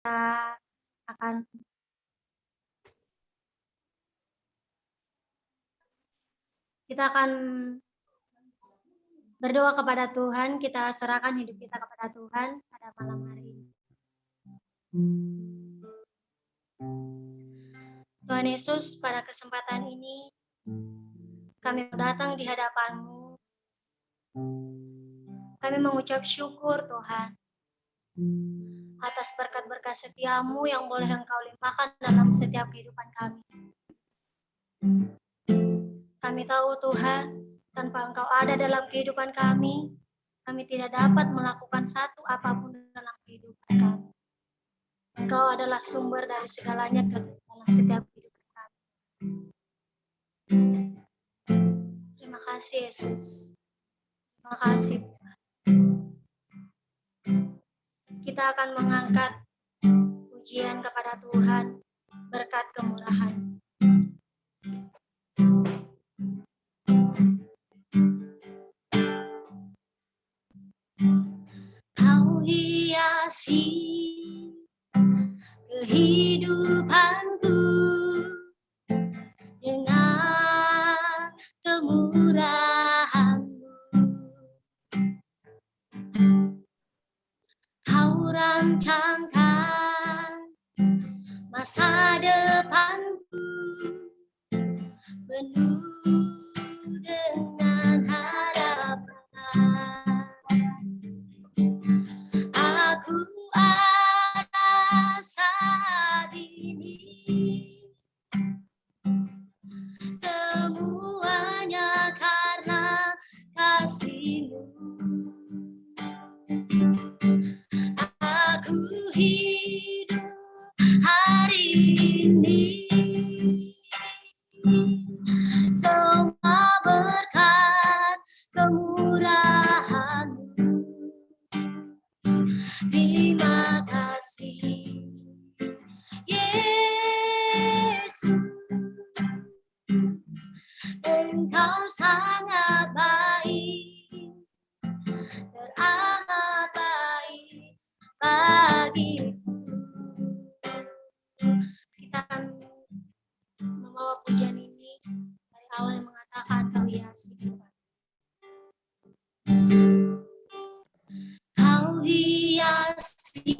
akan kita akan berdoa kepada Tuhan, kita serahkan hidup kita kepada Tuhan pada malam hari ini. Tuhan Yesus, pada kesempatan ini kami datang di hadapan-Mu. Kami mengucap syukur Tuhan atas berkat-berkat setia-Mu yang boleh Engkau limpahkan dalam setiap kehidupan kami. Kami tahu Tuhan, tanpa Engkau ada dalam kehidupan kami tidak dapat melakukan satu apapun dalam kehidupan kami. Engkau adalah sumber dari segalanya dalam setiap kehidupan kami. Terima kasih Yesus. Terima kasih Tuhan. Kita akan mengangkat pujian kepada Tuhan berkat kemurahan. Kau hiasi kehidupanku dengan kemurahan-Mu. Kau rancangkan masa depanku penuh dengan harapan. Aku ada saat ini, semuanya karena kasih-Mu. Aku hidup hari ini, semua berkat kemurahan-Mu. Terima kasih Yesus, Engkau sangat baik, teramat baik bagiku. Kita akan membawa pujian ini dari awal yang mengatakan Kau hiasi Tuhan. Kau hiasi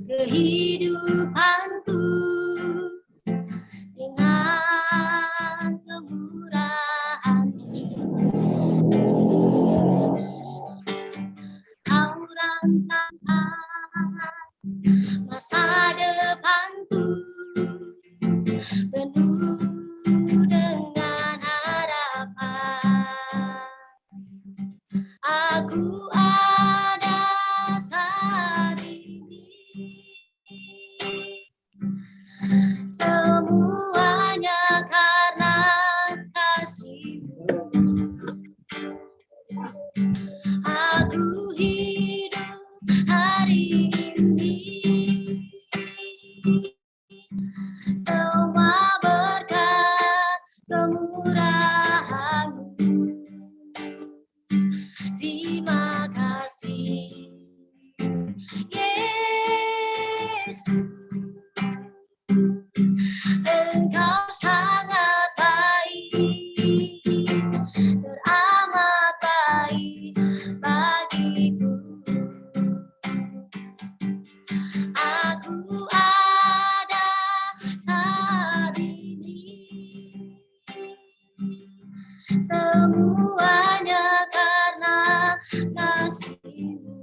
kehidupanku dengan kemurahan-Mu. Kau rancangkan masa depanku penuh dengan harapan. Aku ada saat ini, semuanya karena kasih-Mu. Aku hidup hari ini, semua berkat kemurahan-Mu. Terima kasih Yesus, Engkau sangat baik, teramat baik bagiku. Aku ada saat ini, semuanya karena kasih-Mu.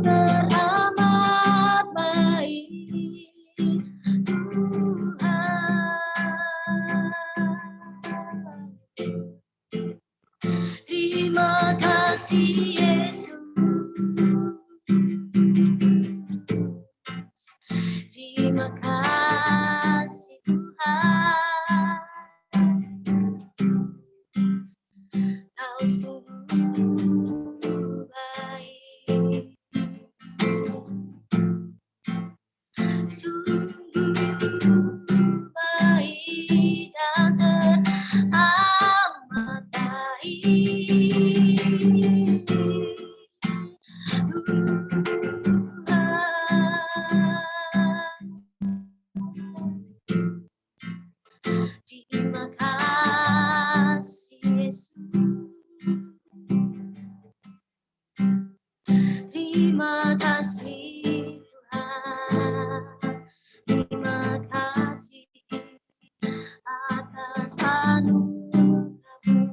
teramat baik, Tuhan. Terima kasih Yesus. Terima kasih Tuhan. Kau sungguh baik. Sungguh baik dan teramat baik. Terima kasih Yesus. Terima kasih Tuhan. Terima kasih atas anugerah-Mu.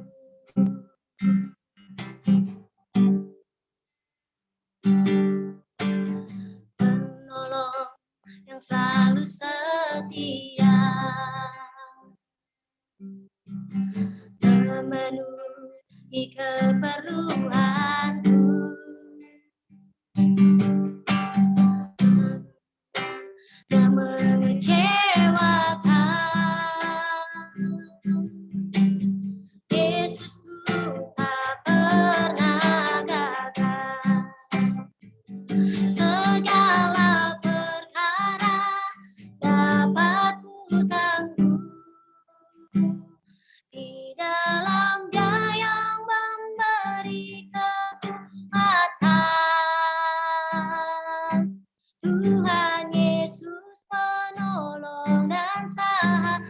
Penolong yang selalu setia, memenuhi keperluanku. Yang mengecewakan, Yesus ku tak pernah gagal. Segala perkara dapat ku tanggung di dalam Dia yang memberi kekuatan. Tuhan Yesus penolong dan sahabat.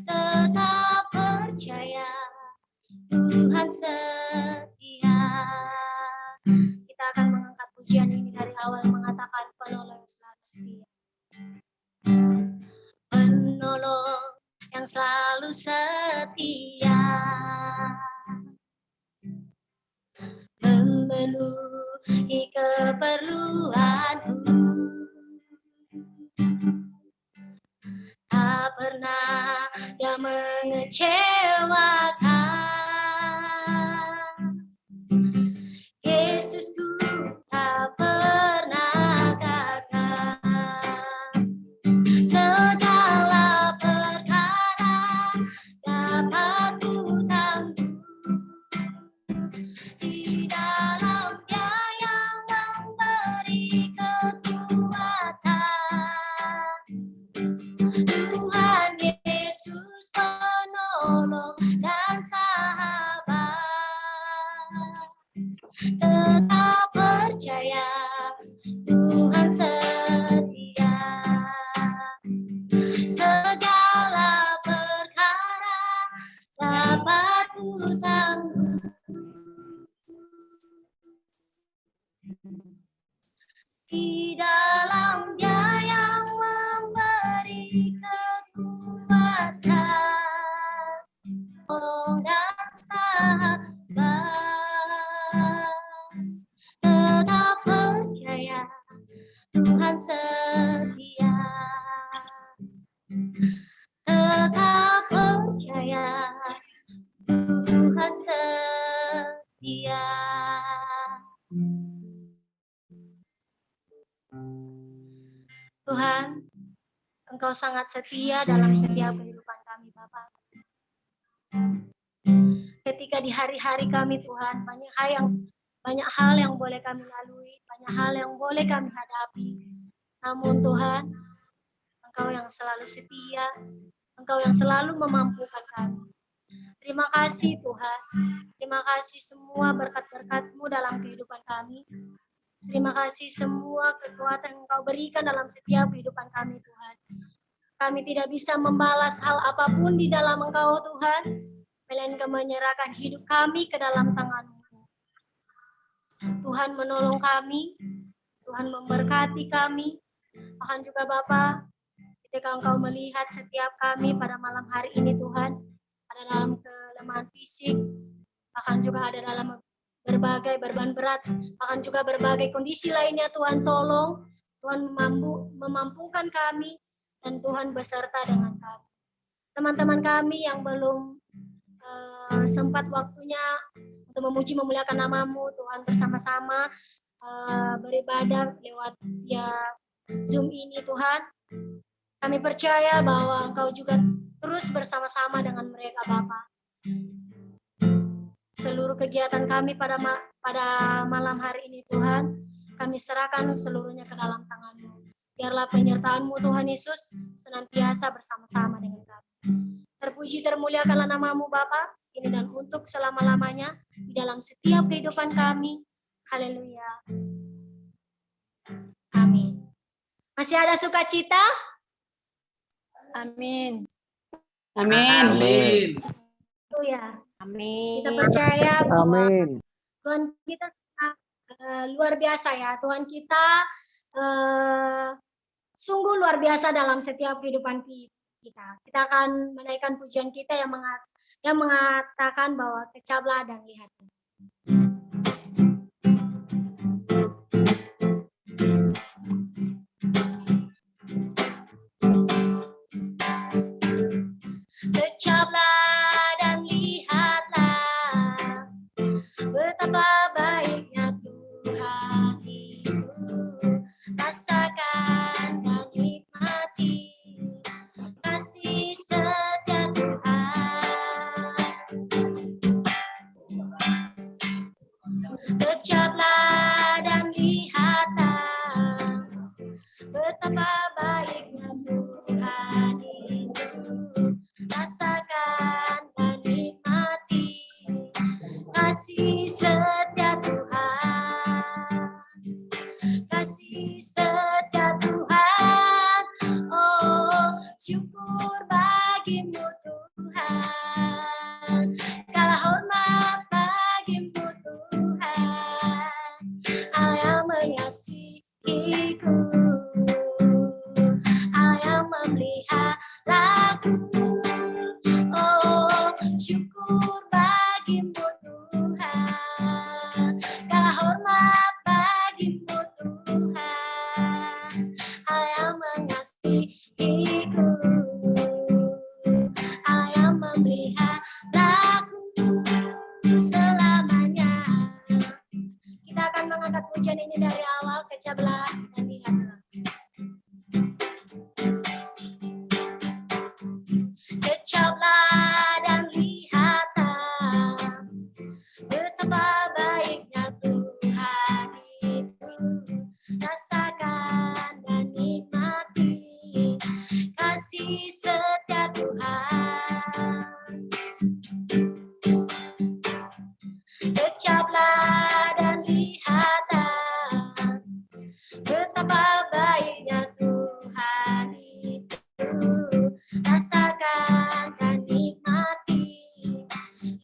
Tetap percaya Tuhan setia. Kita akan mengangkat pujian ini dari awal mengatakan penolong yang selalu setia. Penolong yang selalu setia, memenuhi keperluanku. Tak pernah Dia mengecewakan. Yesusku tak pernah gagal. Segala perkara dapat ku tanggung di dalam Dia yang memberi kekuatan. Tuhan Yesus penolong dan sahabat. Tetap percaya Tuhan setia. Segala perkara dapat ku tanggung di dalam Dia yang memberi kekuatan. Tolong dan sahabat, tetap percaya Tuhan setia. Tetap percaya Tuhan setia. Tuhan, Engkau sangat setia dalam setiap kehidupan kami, Bapak. Ketika di hari-hari kami, Tuhan, banyak hal yang boleh kami lalui, banyak hal yang boleh kami hadapi. Namun Tuhan, Engkau yang selalu setia, Engkau yang selalu memampukan kami. Terima kasih Tuhan, terima kasih semua berkat-berkat-Mu dalam kehidupan kami. Terima kasih semua kekuatan yang Engkau berikan dalam setiap kehidupan kami, Tuhan. Kami tidak bisa membalas hal apapun di dalam Engkau, Tuhan, melainkan menyerahkan hidup kami ke dalam tangan-Mu. Tuhan menolong kami, Tuhan memberkati kami, bahkan juga Bapa, ketika Engkau melihat setiap kami pada malam hari ini, Tuhan, ada dalam kelemahan fisik, bahkan juga ada dalam berbagai beban berat, bahkan juga berbagai kondisi lainnya. Tuhan tolong, Tuhan memampukan kami, dan Tuhan beserta dengan kami. Teman-teman kami yang belum sempat waktunya untuk memuji memuliakan nama-Mu, Tuhan, bersama-sama beribadah lewat ya Zoom ini, Tuhan. Kami percaya bahwa Engkau juga terus bersama-sama dengan mereka, Bapa. Seluruh kegiatan kami pada malam hari ini, Tuhan, kami serahkan seluruhnya ke dalam tangan-Mu. Biarlah penyertaan-Mu, Tuhan Yesus, senantiasa bersama-sama dengan kami. Terpuji termuliakanlah nama-Mu, Bapa, ini dan untuk selama-lamanya di dalam setiap kehidupan kami. Haleluya. Amin. Masih ada sukacita? Amin. Amin. Amin. Ya. Amin. Kita percaya bahwa Amin. Tuhan kita luar biasa ya. Tuhan kita sungguh luar biasa dalam setiap kehidupan kita. Kita akan menaikkan pujian kita yang mengatakan bahwa kecaplah dan lihat. Kecaplah dan lihatlah betapa baiknya Tuhan itu. Rasakan dan nikmati kasih setia Tuhan. Kecaplah dan lihatlah betapa baiknya Tuhan itu. Rasakan dan nikmati kasih setia Tuhan. Kasih setia Tuhan. Oh, syukur bagimu Tuhan. Segala hormat bagimu Tuhan. Allah yang mengasihiku, Allah yang memeliharaku. Oh, syukur bagimu Tuhan. Segala hormat bagimu Tuhan. Allah yang mengasihiku, Allah yang memeliharaku selamanya. Kita akan mengangkat pujian ini dari awal ke sebelah dan lihatlah. Kecaplah dan lihatlah betapa baiknya Tuhan itu. Rasakan dan nikmati kasih setia Tuhan. Kecaplah dan lihatlah betapa baiknya Tuhan itu. Rasakan dan nikmati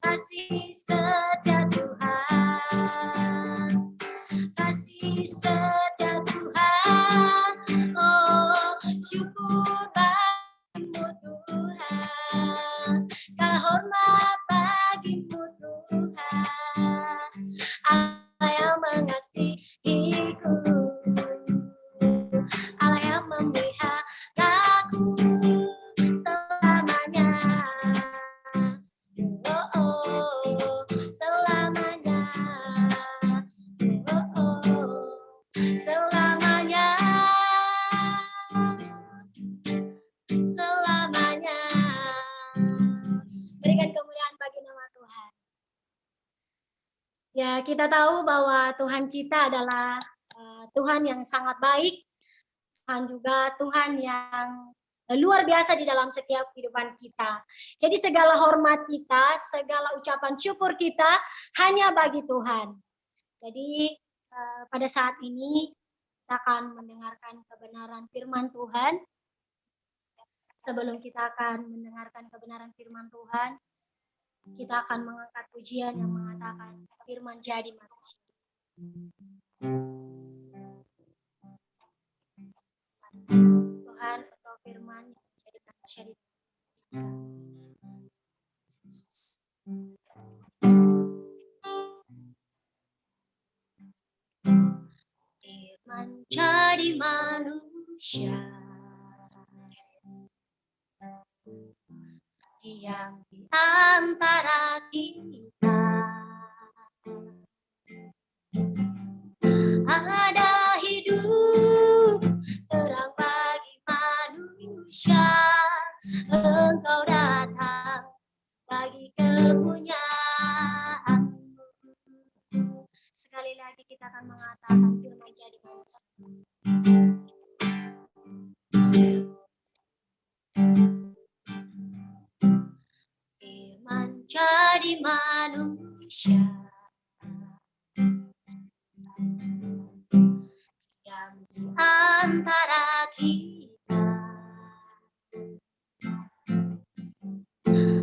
kasih setia Tuhan. Kasih setia Tuhan. Oh, syukur bagimu Tuhan. Segala hormat bagimu Tuhan. Allah yang mengasihiku, Allah yang memeliharaku selamanya. Oh, oh, selamanya. Oh, oh, selamanya. Selamanya. Berikan kemuliaan bagi nama Tuhan. Ya, kita tahu bahwa Tuhan kita adalah Tuhan yang sangat baik. Tuhan juga Tuhan yang luar biasa di dalam setiap kehidupan kita. Jadi segala hormat kita, segala ucapan syukur kita hanya bagi Tuhan. Jadi pada saat ini kita akan mendengarkan kebenaran firman Tuhan. Sebelum kita akan mendengarkan kebenaran firman Tuhan, kita akan mengangkat pujian yang mengatakan firman jadi manusia. Tuhan atau firman yang menjadi manusia di diam di antara kita. Ada hidup terang bagi manusia, Engkau datang bagi kepunyaan. Sekali lagi kita akan mengatakan firman jadi manusia. Firman jadi manusia, diam di antara kita.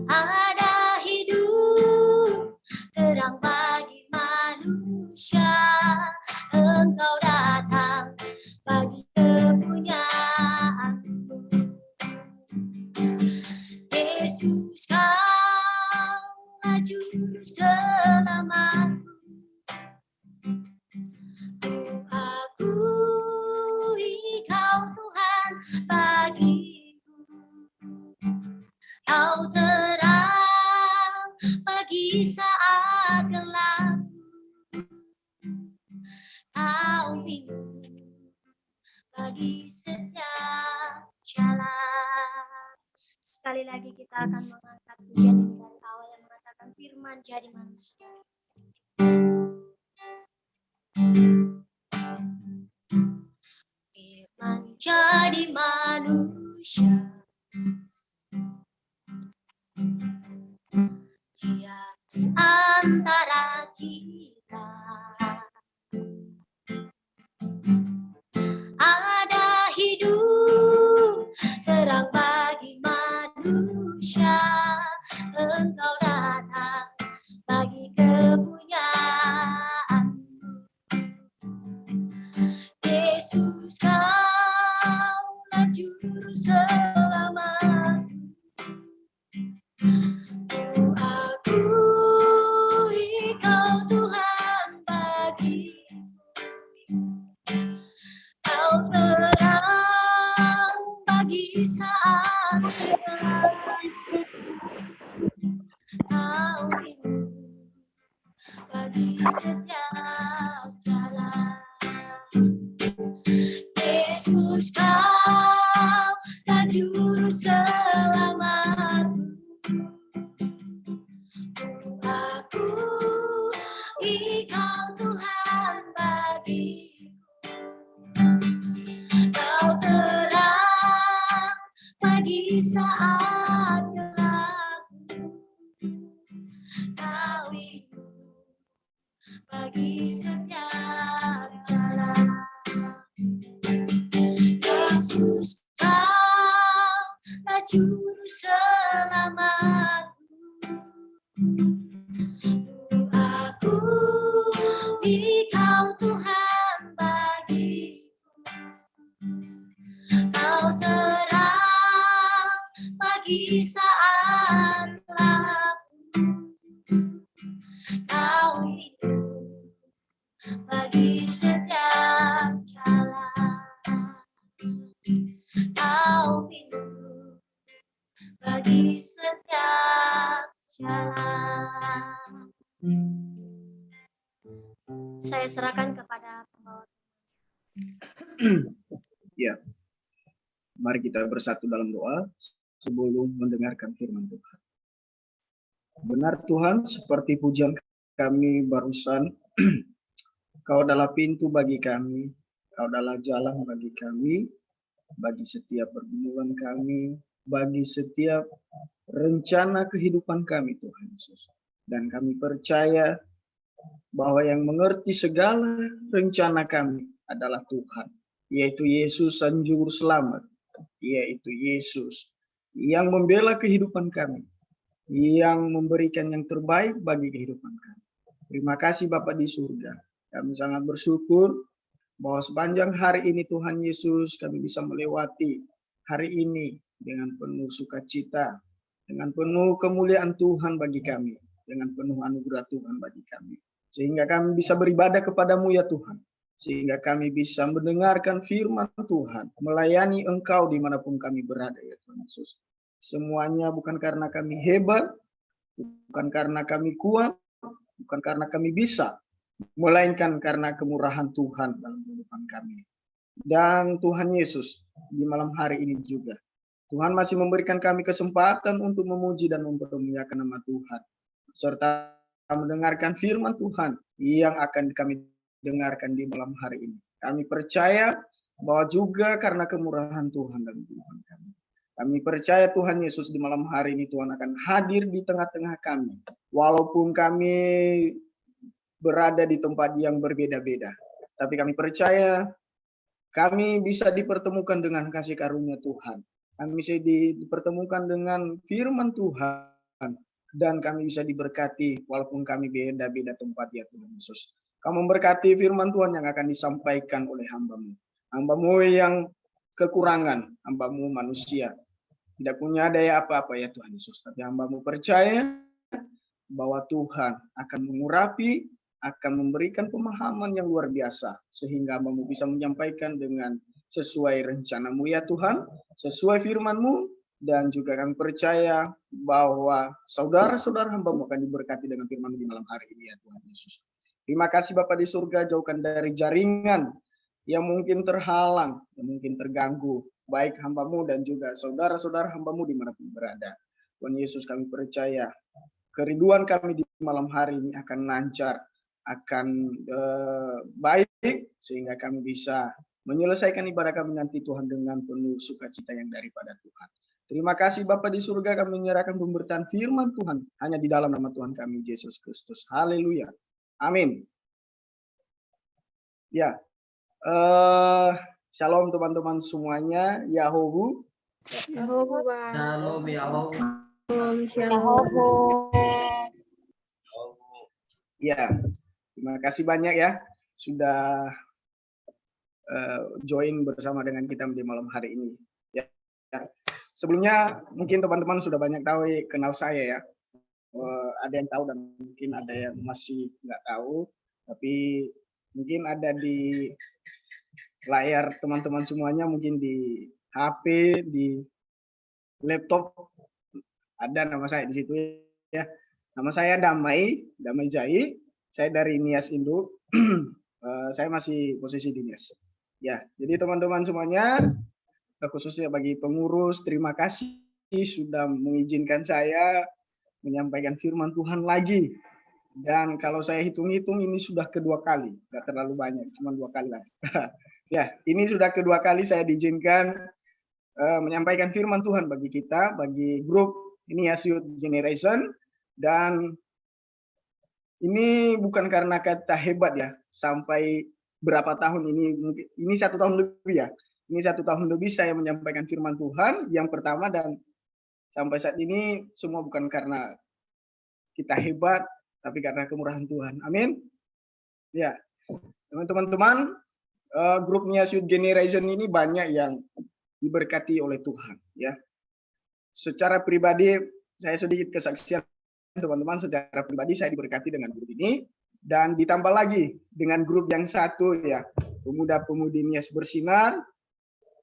Ada hidup terang bagi manusia, Engkau datang bagi kepunyaan-Mu. Yesus, Kaulah juru selamatku. Ku akui Kau Tuhan bagiku. Kau terang bagi saat gelap. Kau pintu bagi setiap jalan. Sekali lagi kita akan mengangkat pujian ini dari awal yang mengatakan firman jadi manusia. Firman jadi manusia, Dia di antara kita. Ada hidup terang bagi manusia, Engkau datang bagi kepunyaan-Mu. Yesus, Kaulah juru selamat. Ku akui Kau Tuhan bagiku. Kau terang bagi saat gelap. Kau pintu bagi setiap jalan. Yesus, Kaulah juru selamatku. Ku akui Kau Tuhan bagiku. Kau terang bagi saat gelap. Kau itu bagi setiap jalan. Yesus, Kaulah juru selamatku. Ku akui Kau Tuhan bagiku. Kau terang bagi saat gelap. Kau itu bagi setiap jalan. Kau pintu bagi setiap jalan. Saya serahkan kepada pembawa. Ya, mari kita bersatu dalam doa sebelum mendengarkan firman Tuhan. Benar Tuhan, seperti pujian kami barusan, Kau adalah pintu bagi kami, Kau adalah jalan bagi kami, bagi setiap pergumulan kami, bagi setiap rencana kehidupan kami Tuhan Yesus. Dan kami percaya bahwa yang mengerti segala rencana kami adalah Tuhan, yaitu Yesus Sang Juru Selamat, yaitu Yesus yang membela kehidupan kami, yang memberikan yang terbaik bagi kehidupan kami. Terima kasih Bapa di surga. Kami sangat bersyukur bahwa sepanjang hari ini Tuhan Yesus kami bisa melewati hari ini dengan penuh sukacita, dengan penuh kemuliaan Tuhan bagi kami, dengan penuh anugerah Tuhan bagi kami. Sehingga kami bisa beribadah kepadamu ya Tuhan. Sehingga kami bisa mendengarkan firman Tuhan, melayani Engkau dimanapun kami berada ya Tuhan Yesus. Semuanya bukan karena kami hebat, bukan karena kami kuat, bukan karena kami bisa, melainkan karena kemurahan Tuhan dalam kehidupan kami. Dan Tuhan Yesus di malam hari ini juga, Tuhan masih memberikan kami kesempatan untuk memuji dan mempermuliakan nama Tuhan, serta mendengarkan firman Tuhan yang akan kami dengarkan di malam hari ini. Kami percaya bahwa juga karena kemurahan Tuhan dalam kehidupan kami. Kami percaya Tuhan Yesus di malam hari ini Tuhan akan hadir di tengah-tengah kami. Walaupun kami berada di tempat yang berbeda-beda. Tapi kami percaya kami bisa dipertemukan dengan kasih karunia Tuhan. Kami bisa dipertemukan dengan firman Tuhan. Dan kami bisa diberkati walaupun kami beda-beda tempat ya Tuhan Yesus. Kamu memberkati firman Tuhan yang akan disampaikan oleh hambamu. Hambamu yang kekurangan, hambamu manusia. Tidak punya daya apa-apa ya Tuhan Yesus. Tapi hambamu percaya bahwa Tuhan akan mengurapi, akan memberikan pemahaman yang luar biasa. Sehingga hambamu bisa menyampaikan dengan sesuai rencanamu ya Tuhan, sesuai firman-Mu, dan juga kami percaya bahwa saudara-saudara hambamu akan diberkati dengan firman-Mu di malam hari ini ya Tuhan Yesus. Terima kasih Bapa di surga, jauhkan dari jaringan yang mungkin terhalang, yang mungkin terganggu, baik hambamu dan juga saudara-saudara hambamu dimanapun berada. Tuhan Yesus kami percaya, kerinduan kami di malam hari ini akan lancar, akan baik, sehingga kami bisa menyelesaikan ibadah kami nanti Tuhan dengan penuh sukacita yang daripada Tuhan. Terima kasih Bapa di surga, kami menyerahkan pemberitaan firman Tuhan hanya di dalam nama Tuhan kami Yesus Kristus. Haleluya. Amin. Ya, shalom teman-teman semuanya. Yahowu. Yahowu, Bang. Shalom, Yahowu. Yahowu. Ya, terima kasih banyak ya sudah join bersama dengan kita di malam hari ini. Ya. Sebelumnya mungkin teman-teman sudah banyak tahu kenal saya ya. Ada yang tahu dan mungkin ada yang masih nggak tahu, tapi mungkin ada di layar teman-teman semuanya, mungkin di HP, di laptop ada nama saya di situ ya. Nama saya Damai Jai. Saya dari Nias Induk. Saya masih posisi di Nias. Ya, jadi teman-teman semuanya, khususnya bagi pengurus, terima kasih sudah mengizinkan saya menyampaikan firman Tuhan lagi. Dan kalau saya hitung-hitung ini sudah kedua kali, nggak terlalu banyak, cuma 2 kali lah. Ya, ini sudah kedua kali saya diizinkan menyampaikan firman Tuhan bagi kita, bagi grup Nias Youth Generation. Dan ini bukan karena kita hebat ya, sampai berapa tahun ini 1 tahun lebih ya. Ini 1 tahun lebih saya menyampaikan firman Tuhan yang pertama, dan sampai saat ini semua bukan karena kita hebat, tapi karena kemurahan Tuhan. Amin. Ya, teman-teman, grup Nias Youth Generation ini banyak yang diberkati oleh Tuhan. Ya, secara pribadi saya sedikit kesaksian teman-teman. Secara pribadi saya diberkati dengan grup ini, dan ditambah lagi dengan grup yang satu ya, pemuda-pemudi Nias Bersinar,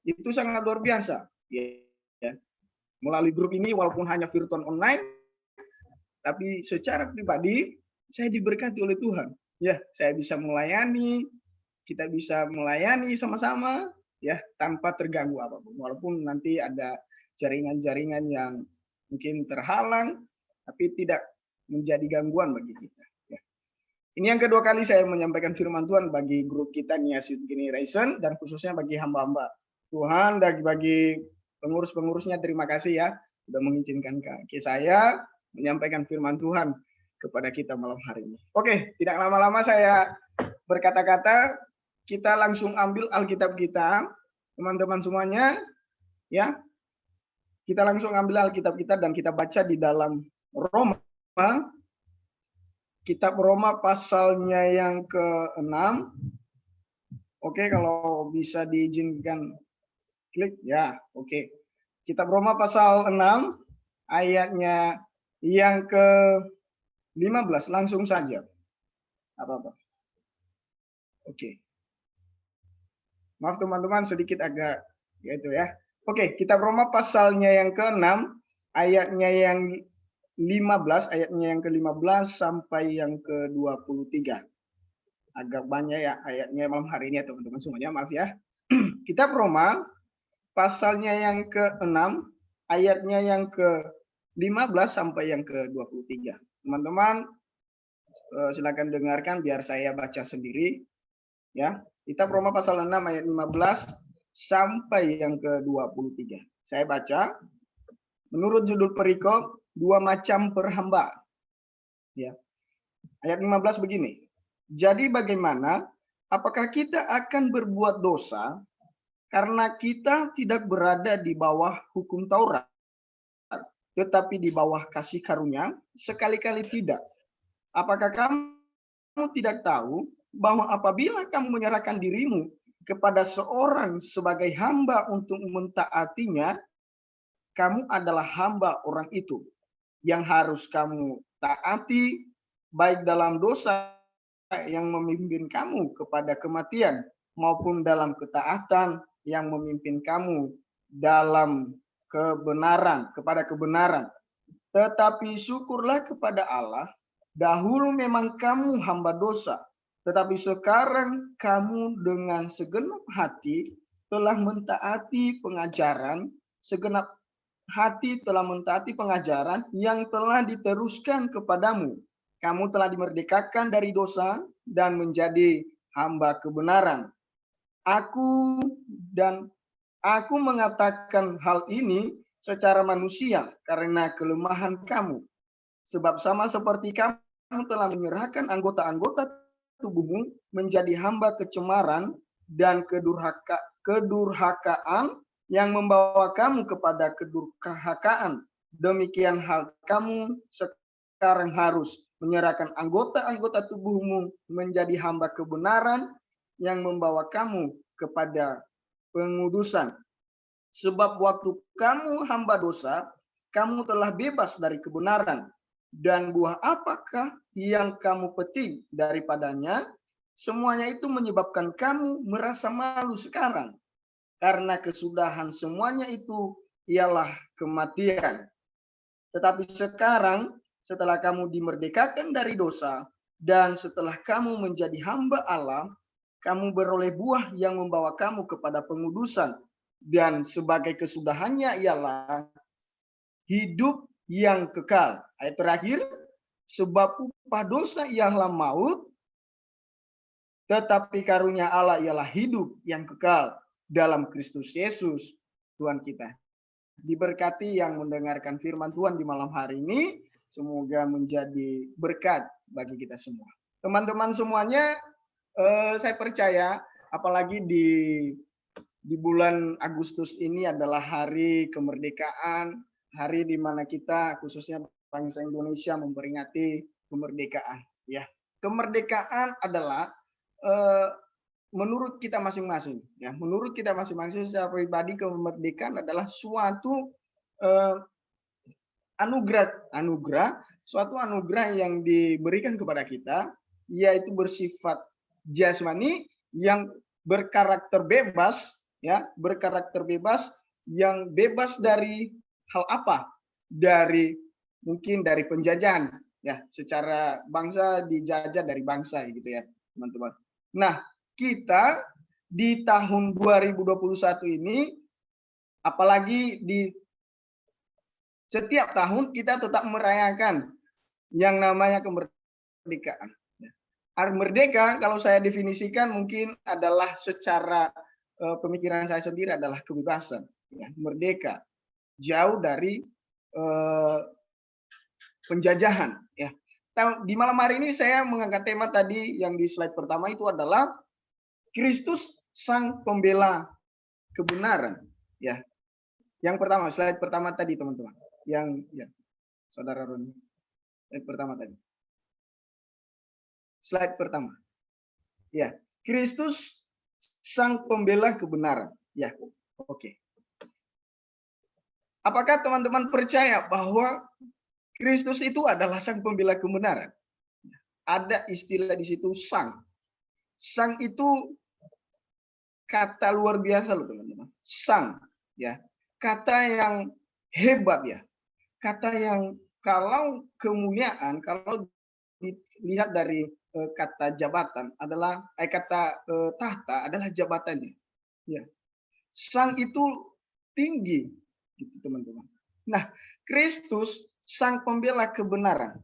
itu sangat luar biasa. Ya. Melalui grup ini walaupun hanya virtual online, tapi secara pribadi saya diberkati oleh Tuhan. Ya, saya bisa melayani, kita bisa melayani sama-sama ya, tanpa terganggu apapun. Walaupun nanti ada jaringan-jaringan yang mungkin terhalang, tapi tidak menjadi gangguan bagi kita. Ya. Ini yang kedua kali saya menyampaikan firman Tuhan bagi grup kita Nias Youth Generation, dan khususnya bagi hamba-hamba Tuhan dan bagi pengurus-pengurusnya. Terima kasih ya sudah mengizinkan ke saya menyampaikan firman Tuhan kepada kita malam hari ini. Oke, tidak lama-lama saya berkata-kata, kita langsung ambil Alkitab kita, teman-teman semuanya, ya. Kita langsung ambil Alkitab kita dan kita baca di dalam Roma, kitab Roma pasalnya yang ke-6. Oke, kalau bisa diizinkan klik ya. Oke. Kitab Roma pasal 6 ayatnya yang ke-15, langsung saja. Apa-apa. Oke. Maaf teman-teman sedikit agak gitu ya. Oke, kitab Roma pasalnya yang ke-6 ayatnya yang 15, ayatnya yang ke-15 sampai yang ke-23. Agak banyak ya ayatnya malam hari ini ya teman-teman semuanya, maaf ya. Kitab Roma pasalnya yang ke-6, ayatnya yang ke-15 sampai yang ke-23. Teman-teman silakan dengarkan biar saya baca sendiri ya. Kitab Roma pasal 6 ayat 15 sampai yang ke-23. Saya baca. Menurut judul perikop, dua macam perhamba. Ya. Ayat 15 begini. Jadi bagaimana? Apakah kita akan berbuat dosa karena kita tidak berada di bawah hukum Taurat, tetapi di bawah kasih karunia? Sekali-kali tidak. Apakah kamu tidak tahu bahwa apabila kamu menyerahkan dirimu kepada seorang sebagai hamba untuk mentaatinya, kamu adalah hamba orang itu yang harus kamu taati, baik dalam dosa yang memimpin kamu kepada kematian maupun dalam ketaatan yang memimpin kamu dalam kebenaran, kepada kebenaran. Tetapi syukurlah kepada Allah, dahulu memang kamu hamba dosa, tetapi sekarang kamu dengan segenap hati telah mentaati pengajaran, segenap hati telah mentaati pengajaran yang telah diteruskan kepadamu. Kamu telah dimerdekakan dari dosa dan menjadi hamba kebenaran. Aku mengatakan hal ini secara manusia karena kelemahan kamu. Sebab sama seperti kamu telah menyerahkan anggota-anggota tubuhmu menjadi hamba kecemaran dan kedurhakaan yang membawa kamu kepada kedurhakaan. Demikian hal kamu sekarang harus menyerahkan anggota-anggota tubuhmu menjadi hamba kebenaran yang membawa kamu kepada pengudusan. Sebab waktu kamu hamba dosa, kamu telah bebas dari kebenaran. Dan buah apakah yang kamu petik daripadanya? Semuanya itu menyebabkan kamu merasa malu sekarang. Karena kesudahan semuanya itu ialah kematian. Tetapi sekarang, setelah kamu dimerdekakan dari dosa, dan setelah kamu menjadi hamba Allah, kamu beroleh buah yang membawa kamu kepada pengudusan. Dan sebagai kesudahannya ialah hidup yang kekal. Ayat terakhir, sebab upah dosa ialah maut, tetapi karunia Allah ialah hidup yang kekal dalam Kristus Yesus Tuhan kita. Diberkati yang mendengarkan firman Tuhan di malam hari ini, semoga menjadi berkat bagi kita semua. Teman-teman semuanya, saya percaya apalagi di bulan Agustus ini adalah hari kemerdekaan, hari di mana kita khususnya bangsa Indonesia memperingati kemerdekaan. Ya, kemerdekaan adalah menurut kita masing-masing, ya, menurut kita masing-masing secara pribadi kemerdekaan adalah suatu suatu anugerah yang diberikan kepada kita, yaitu bersifat jasmani yang berkarakter bebas, ya, berkarakter bebas yang bebas dari hal apa? Mungkin dari penjajahan, ya, secara bangsa dijajah dari bangsa gitu ya, teman-teman. Nah, kita di tahun 2021 ini, apalagi di setiap tahun kita tetap merayakan yang namanya kemerdekaan. Merdeka kalau saya definisikan mungkin adalah secara pemikiran saya sendiri adalah kebebasan. Ya, merdeka, jauh dari penjajahan. Ya. Di malam hari ini saya mengangkat tema tadi yang di slide pertama itu adalah Kristus sang pembela kebenaran. Ya, yang pertama, slide pertama tadi teman-teman. Yang ya, saudara Roni, slide pertama tadi. Slide pertama. Ya, Kristus sang pembela kebenaran. Ya, oke. Apakah teman-teman percaya bahwa Kristus itu adalah sang pembela kebenaran? Ada istilah di situ sang. Sang itu kata luar biasa loh teman-teman. Sang, ya. Kata yang hebat ya. kata yang kalau kemuliaan, kalau dilihat dari kata jabatan adalah kata tahta adalah jabatannya. Ya. Sang itu tinggi, gitu teman-teman. Nah, Kristus sang pembela kebenaran.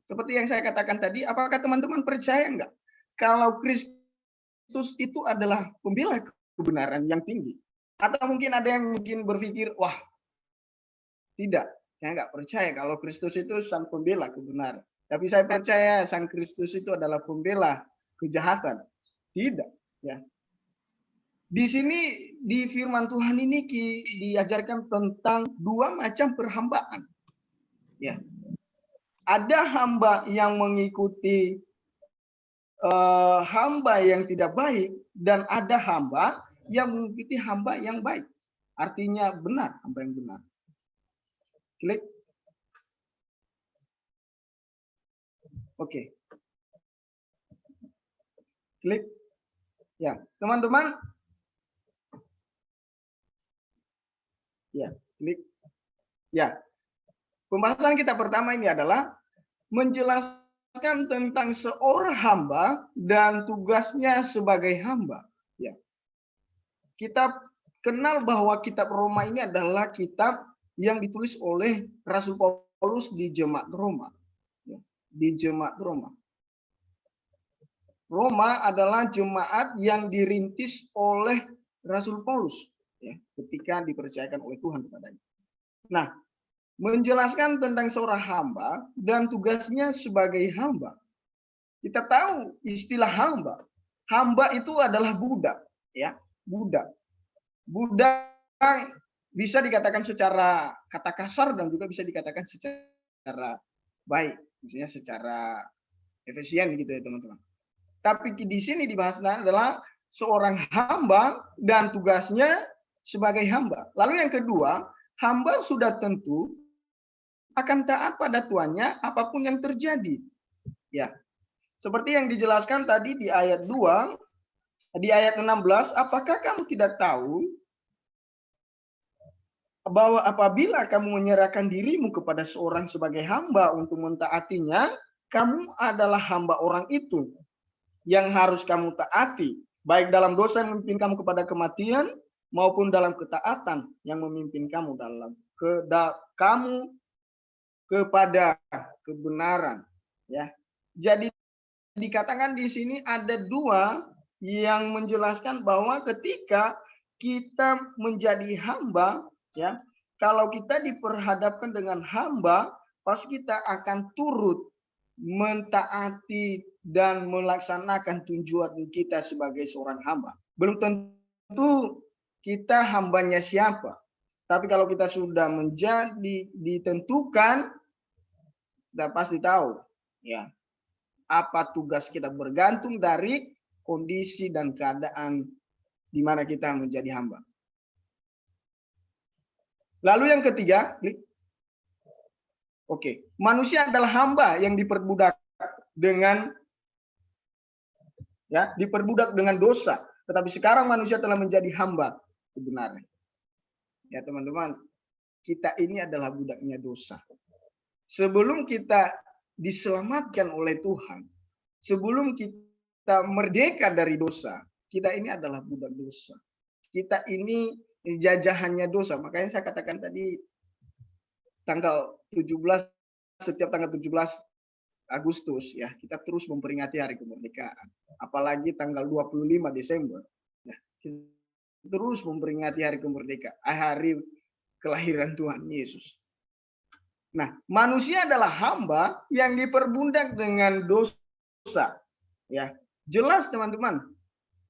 Seperti yang saya katakan tadi, apakah teman-teman percaya enggak? Kalau Kristus itu adalah pembela kebenaran yang tinggi. Atau mungkin ada yang mungkin berpikir, wah, tidak, saya enggak percaya kalau Kristus itu sang pembela kebenaran. Tapi saya percaya sang Kristus itu adalah pembela kejahatan. Tidak, ya. Di sini di firman Tuhan ini diajarkan tentang dua macam perhambaan. Ya. Ada hamba yang mengikuti hamba yang tidak baik dan ada hamba yang mengikuti hamba yang baik. Artinya benar, hamba yang benar. Klik. Oke. Klik. Ya, teman-teman. Ya, klik. Ya. Pembahasan kita pertama ini adalah menjelaskan tentang seorang hamba dan tugasnya sebagai hamba. Ya. Kita kenal bahwa kitab Roma ini adalah kitab yang ditulis oleh Rasul Paulus di jemaat Roma. Ya. Di jemaat Roma. Roma adalah jemaat yang dirintis oleh Rasul Paulus, ya, ketika dipercayakan oleh Tuhan kepadanya. Nah, menjelaskan tentang seorang hamba dan tugasnya sebagai hamba. Kita tahu istilah hamba. Hamba itu adalah budak, ya, budak. Budak bisa dikatakan secara kata kasar dan juga bisa dikatakan secara baik, maksudnya secara efisien gitu ya teman-teman. Tapi di sini dibahasnya adalah seorang hamba dan tugasnya sebagai hamba. Lalu yang kedua, hamba sudah tentu akan taat pada tuannya apapun yang terjadi. Ya. Seperti yang dijelaskan tadi di ayat 2, di ayat 16, apakah kamu tidak tahu bahwa apabila kamu menyerahkan dirimu kepada seorang sebagai hamba untuk mentaatinya, kamu adalah hamba orang itu yang harus kamu taati, baik dalam dosa yang memimpin kamu kepada kematian maupun dalam ketaatan yang memimpin kamu kepada kebenaran. Ya, jadi dikatakan di sini ada dua yang menjelaskan bahwa ketika kita menjadi hamba, ya, kalau kita diperhadapkan dengan hamba, pasti kita akan turut mentaati dan melaksanakan tujuan kita sebagai seorang hamba. Belum tentu kita hambanya siapa. Tapi kalau kita sudah menjadi ditentukan, kita pasti tahu, ya, apa tugas kita, bergantung dari kondisi dan keadaan di mana kita menjadi hamba. Lalu yang ketiga, oke, manusia adalah hamba yang diperbudak dengan dosa, tetapi sekarang manusia telah menjadi hamba kebenaran. Ya teman-teman, kita ini adalah budaknya dosa. Sebelum kita diselamatkan oleh Tuhan, sebelum kita merdeka dari dosa, kita ini adalah budak dosa. Kita ini jajahannya dosa. Makanya saya katakan tadi tanggal 17, setiap tanggal 17 Agustus, ya, kita terus memperingati hari kemerdekaan. Apalagi tanggal 25 Desember, ya, kita terus memperingati hari kemerdekaan, hari kelahiran Tuhan Yesus. Nah, manusia adalah hamba yang diperbudak dengan dosa. Ya, jelas teman-teman.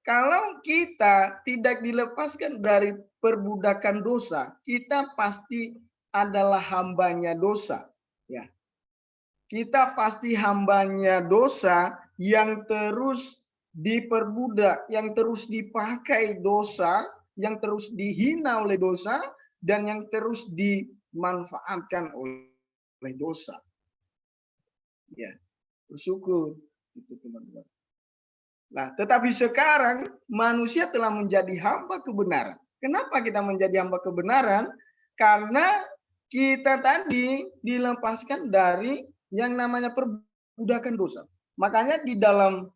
Kalau kita tidak dilepaskan dari perbudakan dosa, kita pasti adalah hambanya dosa. Ya. Kita pasti hambanya dosa yang terus diperbudak, yang terus dipakai dosa, yang terus dihina oleh dosa, dan yang terus dimanfaatkan oleh dosa. Ya, bersyukur itu teman-teman. Nah, tetapi sekarang manusia telah menjadi hamba kebenaran. Kenapa kita menjadi hamba kebenaran? Karena kita tadi dilepaskan dari yang namanya perbudakan dosa. Makanya di dalam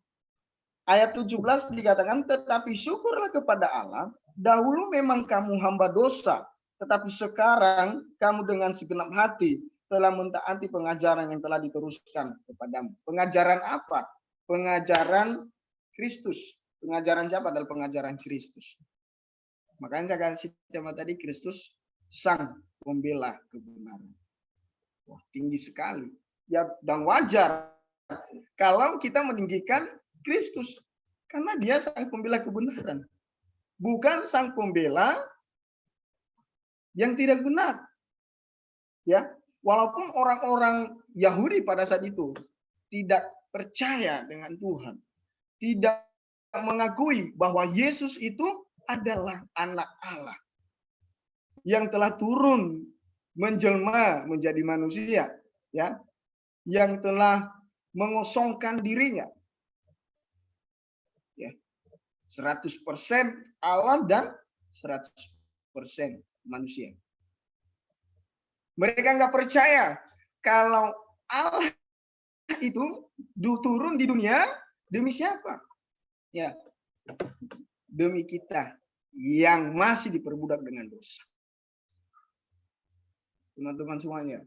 ayat 17 dikatakan, tetapi syukurlah kepada Allah, dahulu memang kamu hamba dosa, tetapi sekarang kamu dengan segenap hati telah mentaati pengajaran yang telah diteruskan kepadamu. Pengajaran apa? Pengajaran Kristus. Pengajaran siapa? Adalah pengajaran Kristus. Makanya saya kasih tema tadi, Kristus sang pembela kebenaran. Wah, tinggi sekali. Ya, dan wajar kalau kita meninggikan Kristus, karena dia sang pembela kebenaran. Bukan sang pembela yang tidak benar. Ya, walaupun orang-orang Yahudi pada saat itu tidak percaya dengan Tuhan, tidak mengakui bahwa Yesus itu adalah anak Allah yang telah turun menjelma menjadi manusia, ya, yang telah mengosongkan dirinya, ya, 100% Allah dan 100% manusia. Mereka nggak percaya kalau Allah itu turun di dunia demi siapa? Ya, demi kita yang masih diperbudak dengan dosa. Teman-teman semuanya,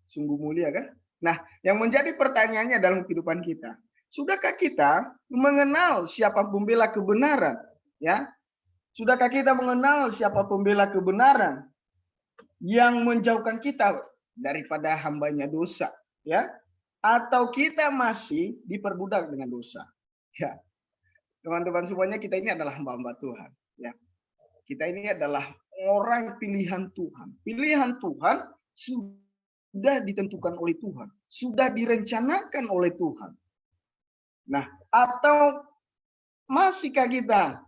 sungguh mulia kan? Nah, yang menjadi pertanyaannya dalam kehidupan kita, sudahkah kita mengenal siapa pembela kebenaran? Ya, sudahkah kita mengenal siapa pembela kebenaran yang menjauhkan kita daripada hambanya dosa? Ya, atau kita masih diperbudak dengan dosa? Ya, teman-teman semuanya, kita ini adalah hamba-hamba Tuhan. Ya, kita ini adalah orang pilihan Tuhan. Pilihan Tuhan sudah ditentukan oleh Tuhan, sudah direncanakan oleh Tuhan. Nah, atau masihkah kita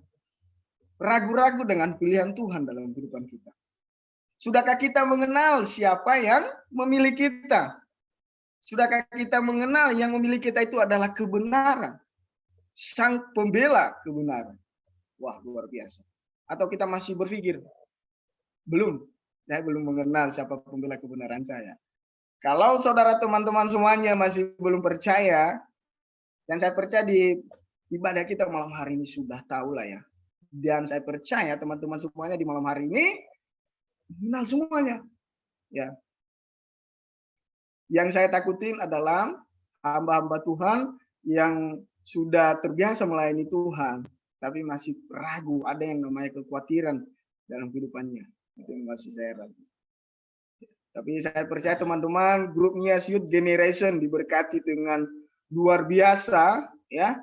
ragu-ragu dengan pilihan Tuhan dalam kehidupan kita? Sudahkah kita mengenal siapa yang memilih kita? Sudahkah kita mengenal yang memilih kita itu adalah kebenaran, sang pembela kebenaran? Wah, luar biasa. Atau kita masih berpikir, belum, saya belum mengenal siapa pembela kebenaran saya. Kalau saudara teman-teman semuanya masih belum percaya, dan saya percaya di ibadah kita malam hari ini sudah tahu lah ya. Dan saya percaya teman-teman semuanya di malam hari ini mengenal semuanya. Ya. Yang saya takutin adalah hamba-hamba Tuhan yang sudah terbiasa melayani Tuhan, tapi masih ragu, ada yang namanya kekhawatiran dalam kehidupannya. Itu yang masih saya ragu. Tapi saya percaya teman-teman, grupnya Youth Generation diberkati dengan luar biasa, ya,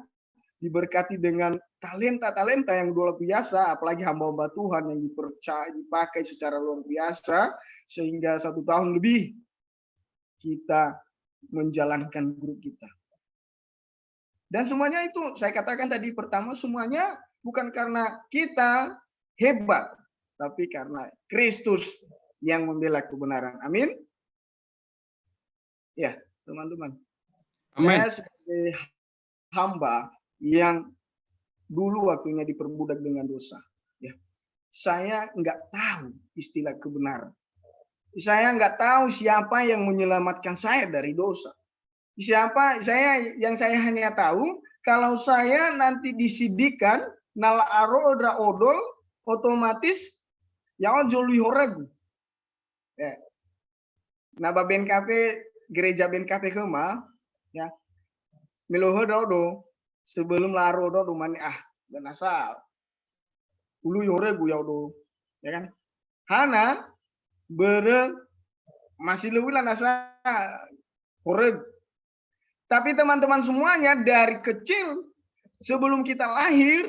diberkati dengan talenta-talenta yang luar biasa, apalagi hamba-hamba Tuhan yang dipercaya, dipakai secara luar biasa, sehingga 1 tahun lebih kita menjalankan grup kita. Dan semuanya itu, saya katakan tadi pertama, semuanya bukan karena kita hebat, tapi karena Kristus yang membela kebenaran. Amin. Ya, teman-teman. Saya sebagai hamba yang dulu waktunya diperbudak dengan dosa, ya, saya nggak tahu istilah kebenaran. Saya nggak tahu siapa yang menyelamatkan saya dari dosa. Yang saya hanya tahu kalau saya nanti disidikan nala aro odra odol, otomatis yang joli horegu. Ya. Naba BNKP, gereja BNKP kema, ya, miloho dodo sebelum laro dodo mani dan asal ulu horegu ya do, ya kan? Hana bere masih lebih lah nasa horeg. Tapi teman-teman semuanya dari kecil sebelum kita lahir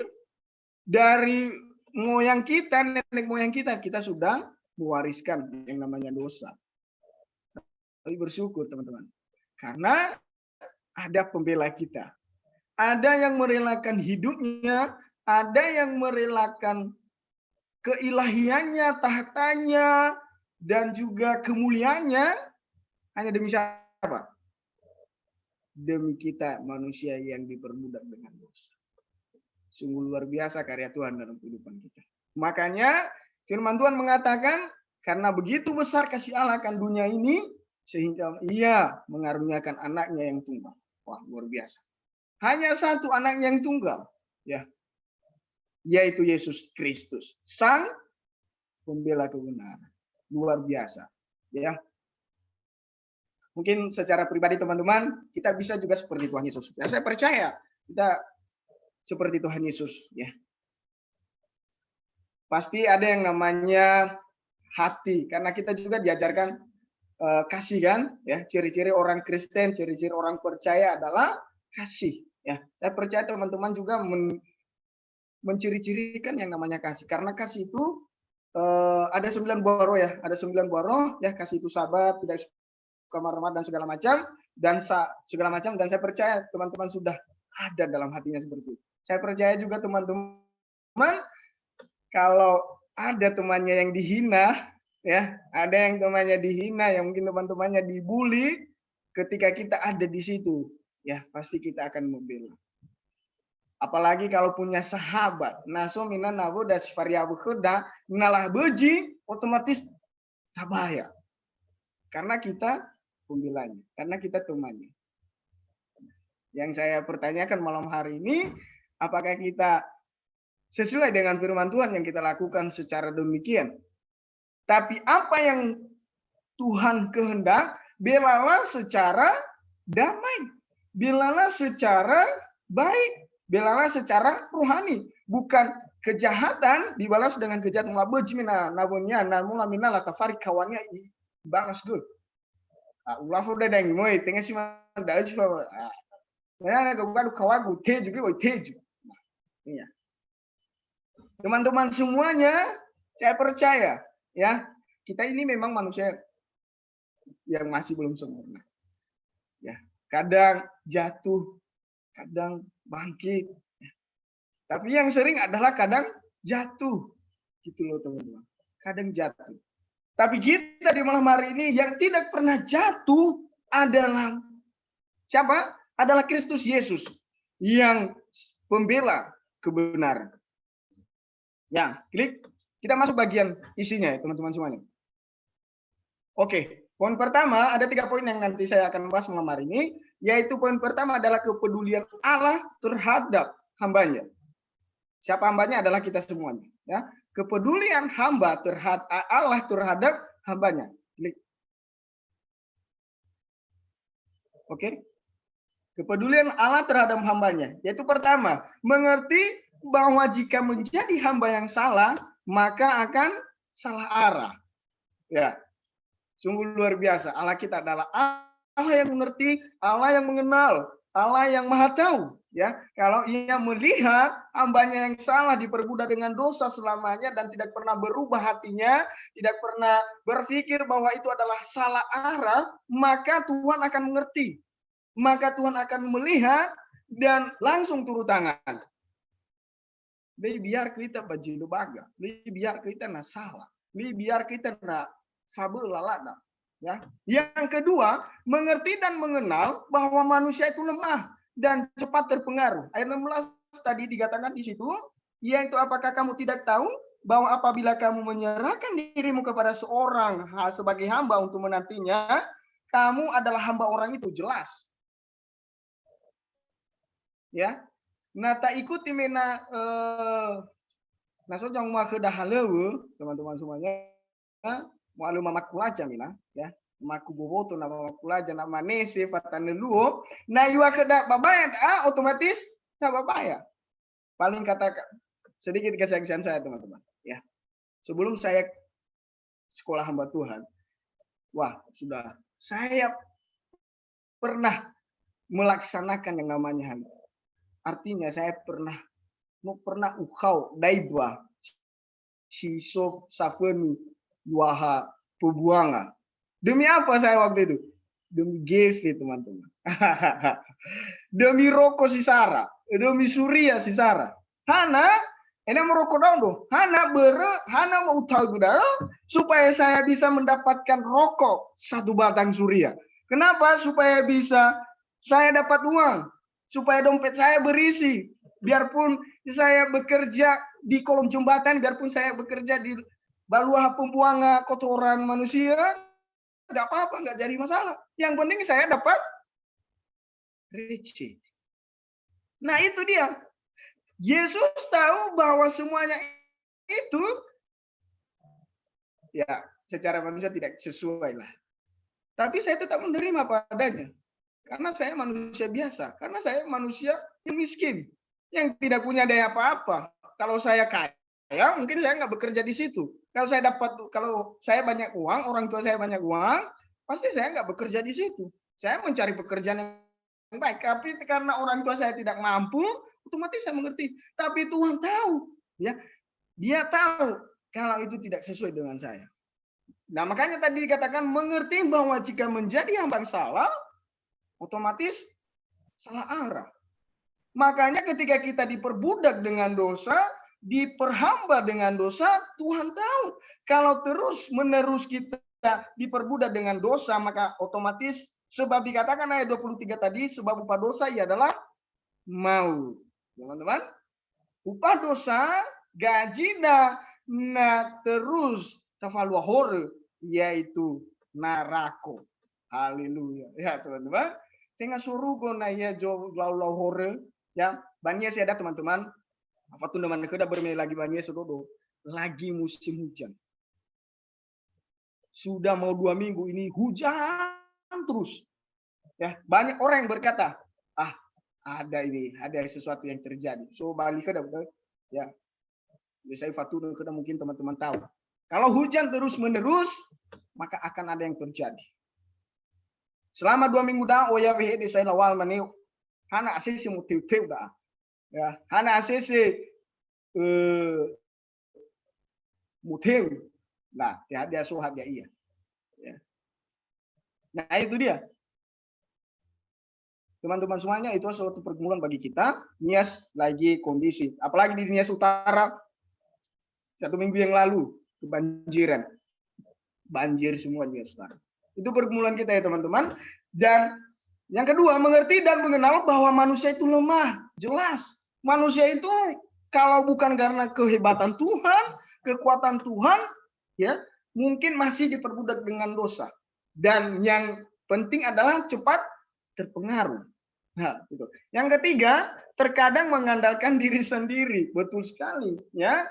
dari moyang kita, nenek moyang kita sudah mewariskan yang namanya dosa. Tapi bersyukur teman-teman, karena ada pembela kita. Ada yang merelakan hidupnya, ada yang merelakan keilahiannya, tahtanya, dan juga kemuliaannya hanya demi siapa? Demi kita manusia yang diperbudak dengan dosa. Sungguh luar biasa karya Tuhan dalam kehidupan kita. Makanya firman Tuhan mengatakan, Karena begitu besar kasih Allah akan dunia ini, sehingga ia mengaruniakan anaknya yang tunggal. Wah, luar biasa. Hanya satu anak yang tunggal, ya, yaitu Yesus Kristus, Sang Pembela kebenaran. Luar biasa, ya. Mungkin secara pribadi teman-teman, kita bisa juga seperti Tuhan Yesus. Ya, saya percaya kita seperti Tuhan Yesus, ya. Pasti ada yang namanya hati, karena kita juga diajarkan kasih kan, ya. Ciri-ciri orang Kristen, ciri-ciri orang percaya adalah kasih, ya. Saya percaya teman-teman juga menciri-cirikan yang namanya kasih, karena kasih itu ada 9 buah roh, ya. Ada 9 buah roh, ya. Kasih itu sahabat, tidak suka marah-marah dan segala macam, dan saya percaya teman-teman sudah ada dalam hatinya seperti itu. Saya percaya juga teman-teman kalau ada temannya yang dihina, ya, ada yang temannya dihina, yang mungkin teman-temannya dibully, ketika kita ada di situ, ya, pasti kita akan membela. Apalagi kalau punya sahabat, naso mina nabo das variabu keda, nalah beji, otomatis tabaya. Karena kita pembelanya, karena kita temannya. Yang saya pertanyakan malam hari ini, apakah kita sesuai dengan firman Tuhan yang kita lakukan secara demikian? Tapi apa yang Tuhan kehendak, belalah secara damai, belalah secara baik, belalah secara rohani, bukan kejahatan dibalas dengan kejahatan. Mabujmina nabunya namulamina latafari kawannya balas good. Ulah udah deng moy tengah sih mandal sih pak. Nah, gak kawagu teju gue teju. Iya. Teman-teman semuanya, saya percaya, ya, kita ini memang manusia yang masih belum sempurna. Ya, kadang jatuh, kadang bangkit. Ya. Tapi yang sering adalah kadang jatuh. Gitu loh teman-teman. Kadang jatuh. Tapi kita di malam hari ini yang tidak pernah jatuh adalah siapa? Adalah Kristus Yesus yang pembela kebenaran. Ya, klik. Kita masuk bagian isinya ya teman-teman semuanya. Oke, poin pertama ada 3 poin yang nanti saya akan bahas malam hari ini, yaitu poin pertama adalah kepedulian Allah terhadap hambanya. Siapa hambanya? Adalah kita semuanya. Ya, kepedulian hamba terhadap Allah terhadap hambanya. Klik. Oke. Kepedulian Allah terhadap hambanya, yaitu pertama, mengerti bahwa jika menjadi hamba yang salah, maka akan salah arah. Ya, sungguh luar biasa. Allah kita adalah Allah yang mengerti, Allah yang mengenal, Allah yang maha tahu. Ya, kalau ia melihat hambanya yang salah diperbudak dengan dosa selamanya dan tidak pernah berubah hatinya, tidak pernah berpikir bahwa itu adalah salah arah, maka Tuhan akan mengerti. Maka Tuhan akan melihat dan langsung turun tangan. Biar kita baju baga, biar kita na salah, biar kita na fabel lalana. Ya. Yang kedua, mengerti dan mengenal bahwa manusia itu lemah dan cepat terpengaruh. Ayat 16 tadi dikatakan di situ, yaitu apakah kamu tidak tahu bahwa apabila kamu menyerahkan dirimu kepada seorang sebagai hamba untuk menantinya, kamu adalah hamba orang itu, jelas. Ya, nah tak ikuti mena naso jang mau kedah halewu teman-teman semuanya, mau mamakulaja mina, ya, maku boboto nama makulaja nama nese fatanelu, nah iwa kedah babaya, otomatis tak babaya. Paling kata sedikit kesaksian saya teman-teman, ya, sebelum saya sekolah hamba Tuhan, wah sudah saya pernah melaksanakan yang namanya hamba. Artinya saya pernah ukau daibwa siso safeni waha pebuangan. Demi apa saya waktu itu? Demi GV teman-teman. Demi rokok si Sarah, demi Surya si Sarah. Hana, ini merokok dong tuh. Hana mau tahu dah supaya saya bisa mendapatkan rokok 1 batang Surya. Kenapa? Supaya bisa saya dapat uang. Supaya dompet saya berisi, biarpun saya bekerja di kolong jembatan, biarpun saya bekerja di Baluah pembuang kotoran manusia, nggak apa-apa, nggak jadi masalah. Yang penting saya dapat rezeki. Nah itu dia. Yesus tahu bahwa semuanya itu ya secara manusia tidak sesuai lah. Tapi saya tetap menerima padanya. Karena saya manusia biasa. Karena saya manusia yang miskin. Yang tidak punya daya apa-apa. Kalau saya kaya, mungkin saya nggak bekerja di situ. Kalau saya banyak uang, orang tua saya banyak uang, pasti saya nggak bekerja di situ. Saya mencari pekerjaan yang baik. Tapi karena orang tua saya tidak mampu, otomatis saya mengerti. Tapi Tuhan tahu, ya, Dia tahu kalau itu tidak sesuai dengan saya. Nah, makanya tadi dikatakan mengerti bahwa jika menjadi hamba salah, otomatis salah arah. Makanya ketika kita diperbudak dengan dosa, diperhamba dengan dosa, Tuhan tahu. Kalau terus-menerus kita diperbudak dengan dosa, maka otomatis sebab dikatakan ayat 23 tadi, sebab upah dosa ia adalah maut. Teman-teman, upah dosa, gaji na terus tafaluahore, yaitu narako. Haleluya. Ya teman-teman, tengah surugo na ya jo lauhore, ya banyak sih ada teman-teman. Apa tuh namanya kita bermain lagi banyak sudodo. Lagi musim hujan. Sudah mau 2 minggu ini hujan terus. Ya, banyak orang yang berkata, ada sesuatu yang terjadi. So balik ke ya. Saya fatudo kita mungkin teman-teman tahu. Kalau hujan terus-menerus, maka akan ada yang terjadi. Selama 2 minggu dah, ya di saya lawal maniu. Hana asisi mutiu-tiu dah. Ya, hana asisi mutiu. Nah, dia suhat dia iya. Ya. Nah, itu dia. Teman-teman semuanya, itu suatu pergumulan bagi kita. Nias lagi kondisi. Apalagi di Nias Utara, 1 minggu yang lalu, kebanjiran. Banjir semua Nias Utara. Itu pergumulan kita ya teman-teman. Dan yang kedua, mengerti dan mengenal bahwa manusia itu lemah. Jelas. Manusia itu kalau bukan karena kehebatan Tuhan, kekuatan Tuhan, ya mungkin masih diperbudak dengan dosa. Dan yang penting adalah cepat terpengaruh. Nah, itu. Yang ketiga, terkadang mengandalkan diri sendiri. Betul sekali, ya.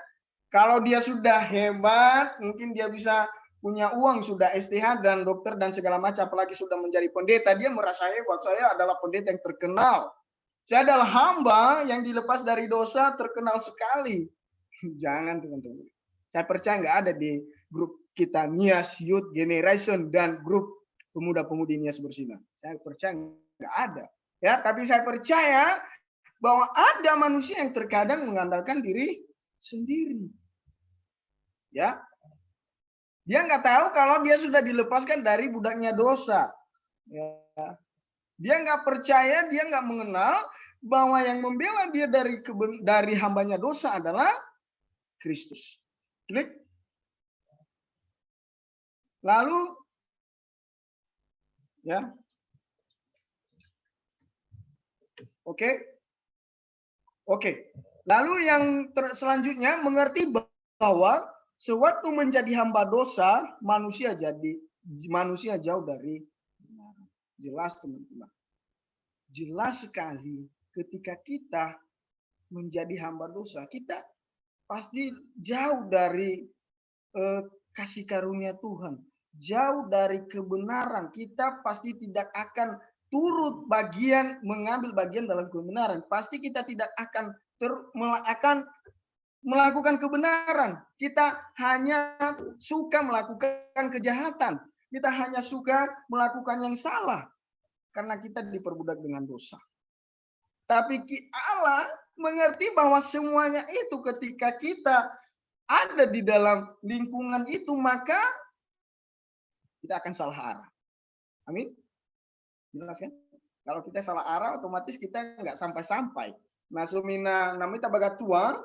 Kalau dia sudah hebat, mungkin dia bisa punya uang, sudah STH dan dokter dan segala macam, apalagi sudah menjadi pendeta, dia merasa hebat. Saya adalah pendeta yang terkenal. Saya adalah hamba yang dilepas dari dosa, terkenal sekali. Jangan teman-teman. Saya percaya nggak ada di grup kita Nias Youth Generation dan grup pemuda-pemudi Nias Bersinar. Saya percaya nggak ada. Ya, tapi saya percaya bahwa ada manusia yang terkadang mengandalkan diri sendiri. Ya, dia nggak tahu kalau dia sudah dilepaskan dari budaknya dosa. Ya. Dia nggak percaya, dia nggak mengenal bahwa yang membela dia dari hambanya dosa adalah Kristus. Klik. Lalu, ya, oke. Lalu yang selanjutnya mengerti bahwa sewaktu menjadi hamba dosa, manusia jauh dari kebenaran. Jelas teman-teman. Jelas sekali ketika kita menjadi hamba dosa, kita pasti jauh dari kasih karunia Tuhan. Jauh dari kebenaran. Kita pasti tidak akan turut mengambil bagian dalam kebenaran. Pasti kita tidak akan melakukan kebenaran. Kita hanya suka melakukan kejahatan. Kita hanya suka melakukan yang salah. Karena kita diperbudak dengan dosa. Tapi Allah mengerti bahwa semuanya itu ketika kita ada di dalam lingkungan itu, maka kita akan salah arah. Amin. Jelas kan? Kalau kita salah arah, otomatis kita nggak sampai-sampai. Nah, sumina namita bagatua,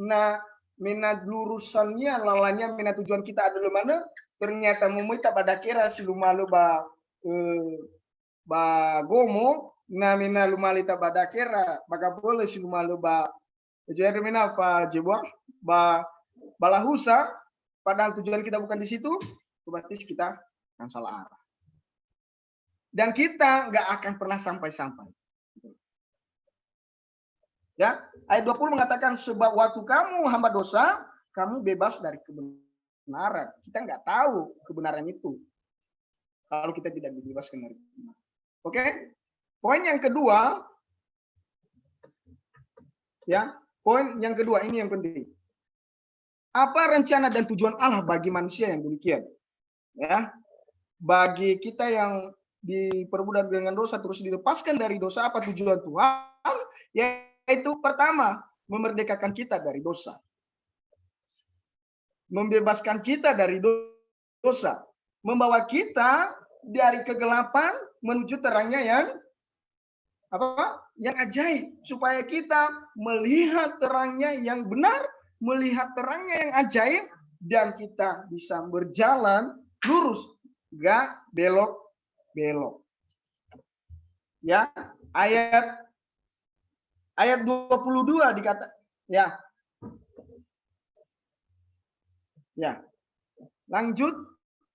nah mina lurusannya, lalanya, mina tujuan kita adalah mana? Ternyata memita pada kira silumalu ba gomo, na mina lumalita pada kira, baga boleh silumalu ba, jadi mina apa jebak ba balahusa, padahal tujuan kita bukan di situ, otomatis kita akan salah arah. Dan kita nggak akan pernah sampai-sampai. Ya, ayat 20 mengatakan sebab waktu kamu hamba dosa, kamu bebas dari kebenaran. Kita nggak tahu kebenaran itu kalau kita tidak dibebaskan dari kebenaran. Oke? Poin yang kedua, ya, poin yang kedua ini yang penting. Apa rencana dan tujuan Allah bagi manusia yang demikian? Ya, bagi kita yang diperbudak dengan dosa terus dilepaskan dari dosa, apa tujuan Tuhan? Yaitu pertama, memerdekakan kita dari dosa. Membebaskan kita dari dosa. Membawa kita dari kegelapan menuju terangnya yang yang ajaib, supaya kita melihat terangnya yang benar, melihat terangnya yang ajaib, dan kita bisa berjalan lurus, gak belok-belok. Ya, ayat 22 dikata, ya. Ya. Lanjut,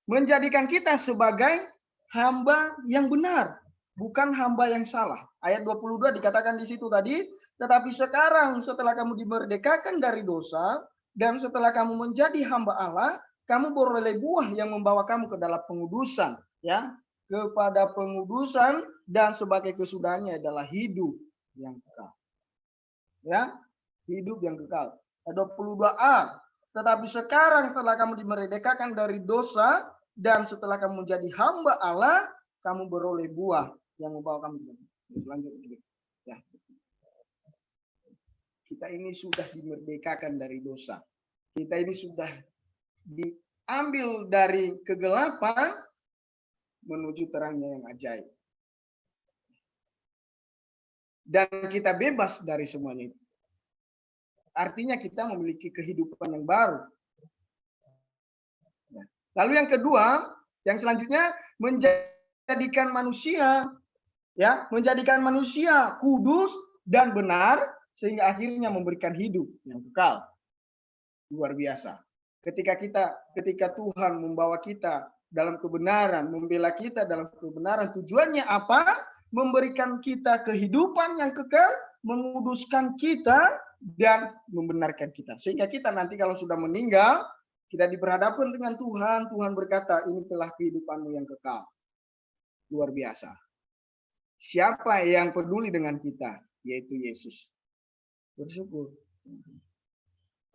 menjadikan kita sebagai hamba yang benar, bukan hamba yang salah. Ayat 22 dikatakan di situ tadi, tetapi sekarang setelah kamu dimerdekakan dari dosa dan setelah kamu menjadi hamba Allah, kamu beroleh buah yang membawa kamu ke dalam pengudusan, ya, kepada pengudusan, dan sebagai kesudahannya adalah hidup yang kekal. Ya, hidup yang kekal. Ayat 22a. Tetapi sekarang setelah kamu dimerdekakan dari dosa dan setelah kamu menjadi hamba Allah, kamu beroleh buah yang membawa kamu ke selanjutnya. Ya. Kita ini sudah dimerdekakan dari dosa. Kita ini sudah diambil dari kegelapan menuju terangnya yang ajaib. Dan kita bebas dari semuanya itu. Artinya kita memiliki kehidupan yang baru. Lalu yang kedua, yang selanjutnya menjadikan manusia, ya, menjadikan manusia kudus dan benar sehingga akhirnya memberikan hidup yang kekal. Luar biasa. Ketika Tuhan membawa kita dalam kebenaran, membela kita dalam kebenaran, tujuannya apa? Memberikan kita kehidupan yang kekal, menguduskan kita dan membenarkan kita. Sehingga kita nanti kalau sudah meninggal, kita diberhadapan dengan Tuhan, Tuhan berkata, ini telah kehidupanmu yang kekal. Luar biasa. Siapa yang peduli dengan kita? Yaitu Yesus. Bersyukur.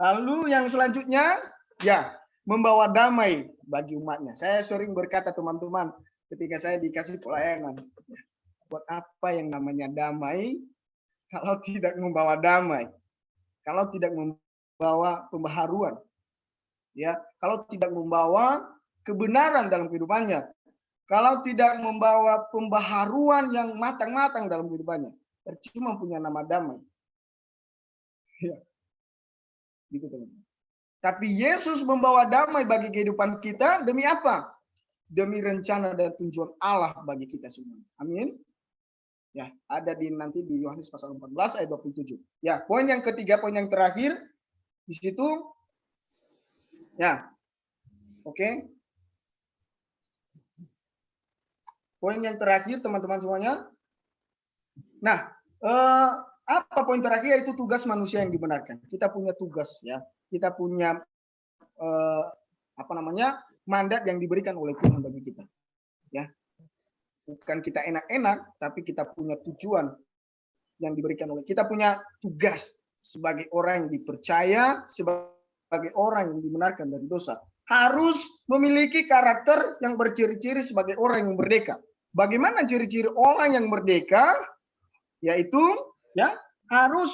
Lalu yang selanjutnya, ya, membawa damai bagi umatnya. Saya sering berkata teman-teman, ketika saya dikasih pelayanan, buat apa yang namanya damai kalau tidak membawa damai? Kalau tidak membawa pembaharuan, ya, kalau tidak membawa kebenaran dalam kehidupannya, kalau tidak membawa pembaharuan yang matang-matang dalam kehidupannya, percuma punya nama damai. Ya. Gitu, teman-teman. Tapi Yesus membawa damai bagi kehidupan kita demi apa? Demi rencana dan tujuan Allah bagi kita semua. Amin. Ya, ada nanti di Yohanes pasal 14 ayat 27. Ya, poin yang ketiga, poin yang terakhir di situ. Ya. Oke. Poin yang terakhir teman-teman semuanya. Nah, apa poin terakhir? Yaitu tugas manusia yang dibenarkan. Kita punya tugas, ya. Kita punya mandat yang diberikan oleh Tuhan bagi kita. Ya. Bukan kita enak-enak, tapi kita punya tujuan yang diberikan oleh kita, punya tugas sebagai orang yang dipercaya, sebagai orang yang dibenarkan dari dosa. Harus memiliki karakter yang berciri-ciri sebagai orang yang merdeka. Bagaimana ciri-ciri orang yang merdeka? Yaitu, ya, harus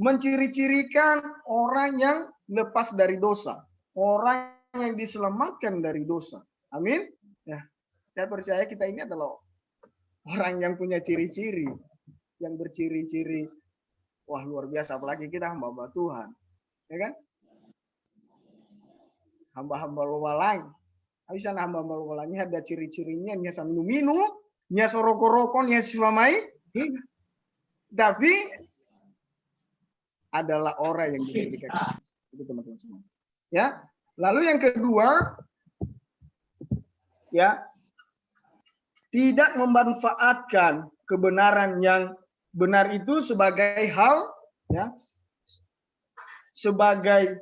menciri-cirikan orang yang lepas dari dosa, orang yang diselamatkan dari dosa. Amin. Ya. Saya percaya kita ini adalah orang yang punya ciri-ciri, yang berciri-ciri, wah luar biasa, apalagi kita hamba Tuhan, ya kan? Hamba-hamba lowalang, bisa hamba-hamba lowalang ada ciri-cirinya, nya minum-minum, nya soroko-rokon, nya siwamai, tapi adalah orang yang diberikan. Itu teman-teman semua. Ya, Lalu yang kedua, ya, tidak memanfaatkan kebenaran yang benar itu sebagai hal, ya, sebagai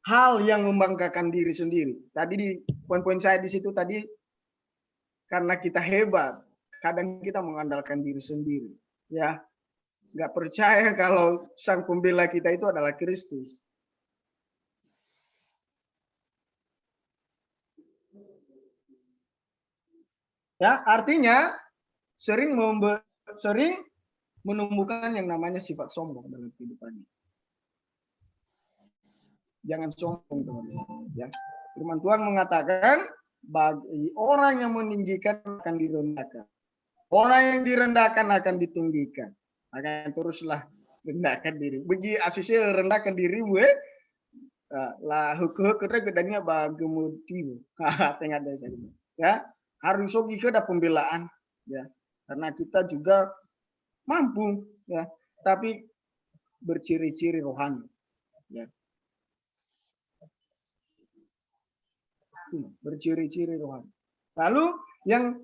hal yang membanggakan diri sendiri. Tadi di poin-poin saya di situ tadi, karena kita hebat, kadang kita mengandalkan diri sendiri, ya, nggak percaya kalau sang pembela kita itu adalah Kristus. Ya, artinya sering menumbuhkan yang namanya sifat sombong dalam kehidupannya. Jangan sombong, teman-teman. Ya, firman Tuhan mengatakan bagi orang yang meninggikan akan direndahkan, orang yang direndahkan akan ditinggikan. Akan teruslah rendahkan diri. Bagi asisnya rendahkan diri, lah hukum kedanya bagemudi. Tengah ada saya. Ya, harus ogi ke pembelaan, ya, karena kita juga mampu, ya, tapi berciri-ciri rohani, ya, berciri-ciri rohani. Lalu yang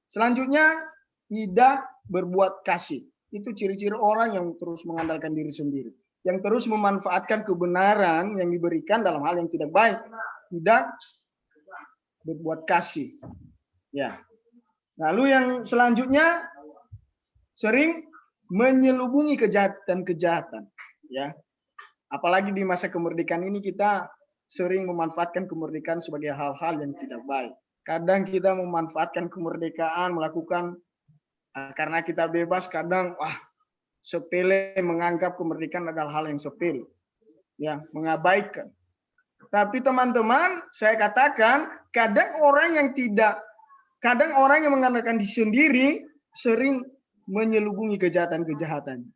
selanjutnya, tidak berbuat kasih. Itu ciri-ciri orang yang terus mengandalkan diri sendiri, yang terus memanfaatkan kebenaran yang diberikan dalam hal yang tidak baik. Tidak berbuat kasih. Ya. Lalu yang selanjutnya, sering menyelubungi kejahatan. Ya. Apalagi di masa kemerdekaan ini kita sering memanfaatkan kemerdekaan sebagai hal-hal yang tidak baik. Kadang kita memanfaatkan kemerdekaan melakukan karena kita bebas, kadang sepele, menganggap kemerdekaan adalah hal yang sepele. Ya, mengabaikan. Tapi teman-teman, saya katakan kadang orang yang mengandalkan diri sendiri sering menyelubungi kejahatan-kejahatan.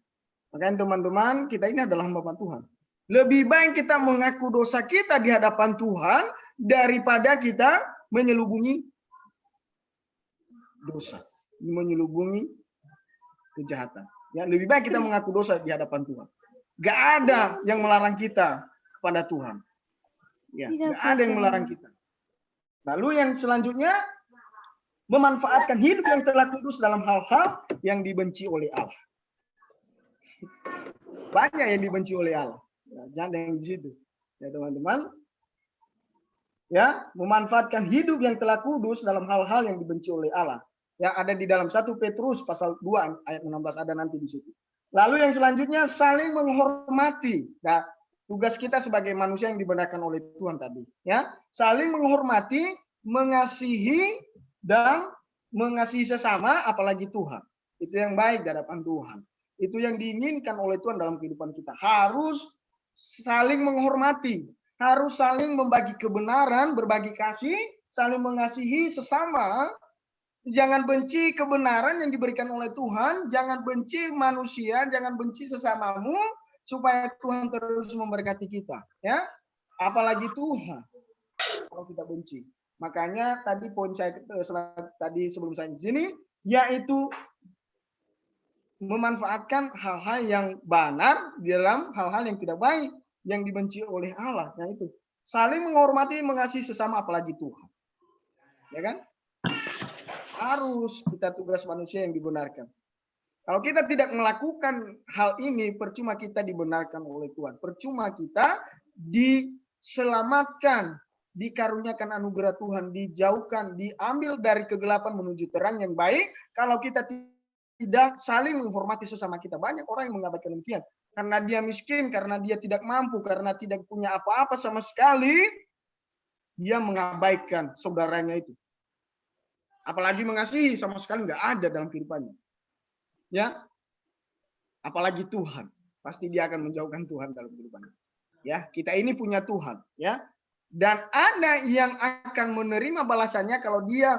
Makanya teman-teman, kita ini adalah hamba Tuhan. Lebih baik kita mengaku dosa kita di hadapan Tuhan daripada kita menyelubungi dosa, menyelubungi kejahatan. Ya, lebih baik kita mengaku dosa di hadapan Tuhan. Gak ada yang melarang kita kepada Tuhan. Ya, gak ada yang melarang kita. Lalu yang selanjutnya, memanfaatkan hidup yang telah kudus dalam hal-hal yang dibenci oleh Allah. Banyak yang dibenci oleh Allah. Ya, jangan yang di situ. Ya, teman-teman. Ya, memanfaatkan hidup yang telah kudus dalam hal-hal yang dibenci oleh Allah. Yang ada di dalam 1 Petrus pasal 2 ayat 16 ada nanti di situ. Lalu yang selanjutnya, saling menghormati. Nah, tugas kita sebagai manusia yang dibenarkan oleh Tuhan tadi, ya, saling menghormati, mengasihi dan mengasihi sesama, apalagi Tuhan. Itu yang baik di hadapan Tuhan. Itu yang diinginkan oleh Tuhan dalam kehidupan kita. Harus saling menghormati, harus saling membagi kebenaran, berbagi kasih, saling mengasihi sesama. Jangan benci kebenaran yang diberikan oleh Tuhan, jangan benci manusia, jangan benci sesamamu, supaya Tuhan terus memberkati kita, ya. Apalagi Tuhan kalau kita benci. Makanya tadi poin saya tadi sebelum saya di sini, yaitu memanfaatkan hal-hal yang benar di dalam hal-hal yang tidak baik yang dibenci oleh Allah. Nah, itu saling menghormati, mengasihi sesama, apalagi Tuhan, ya kan? Harus kita tugas manusia yang dibenarkan. Kalau kita tidak melakukan hal ini, percuma kita dibenarkan oleh Tuhan. Percuma kita diselamatkan, dikaruniakan anugerah Tuhan, dijauhkan, diambil dari kegelapan menuju terang yang baik. Kalau kita tidak saling menghormati sesama kita. Banyak orang yang mengabaikan demikian. Karena dia miskin, karena dia tidak mampu, karena tidak punya apa-apa sama sekali, dia mengabaikan saudaranya itu. Apalagi mengasihi, sama sekali nggak ada dalam kehidupannya. Ya, apalagi Tuhan, pasti dia akan menjauhkan Tuhan dalam kehidupannya. Ya, kita ini punya Tuhan, ya. Dan ada yang akan menerima balasannya kalau dia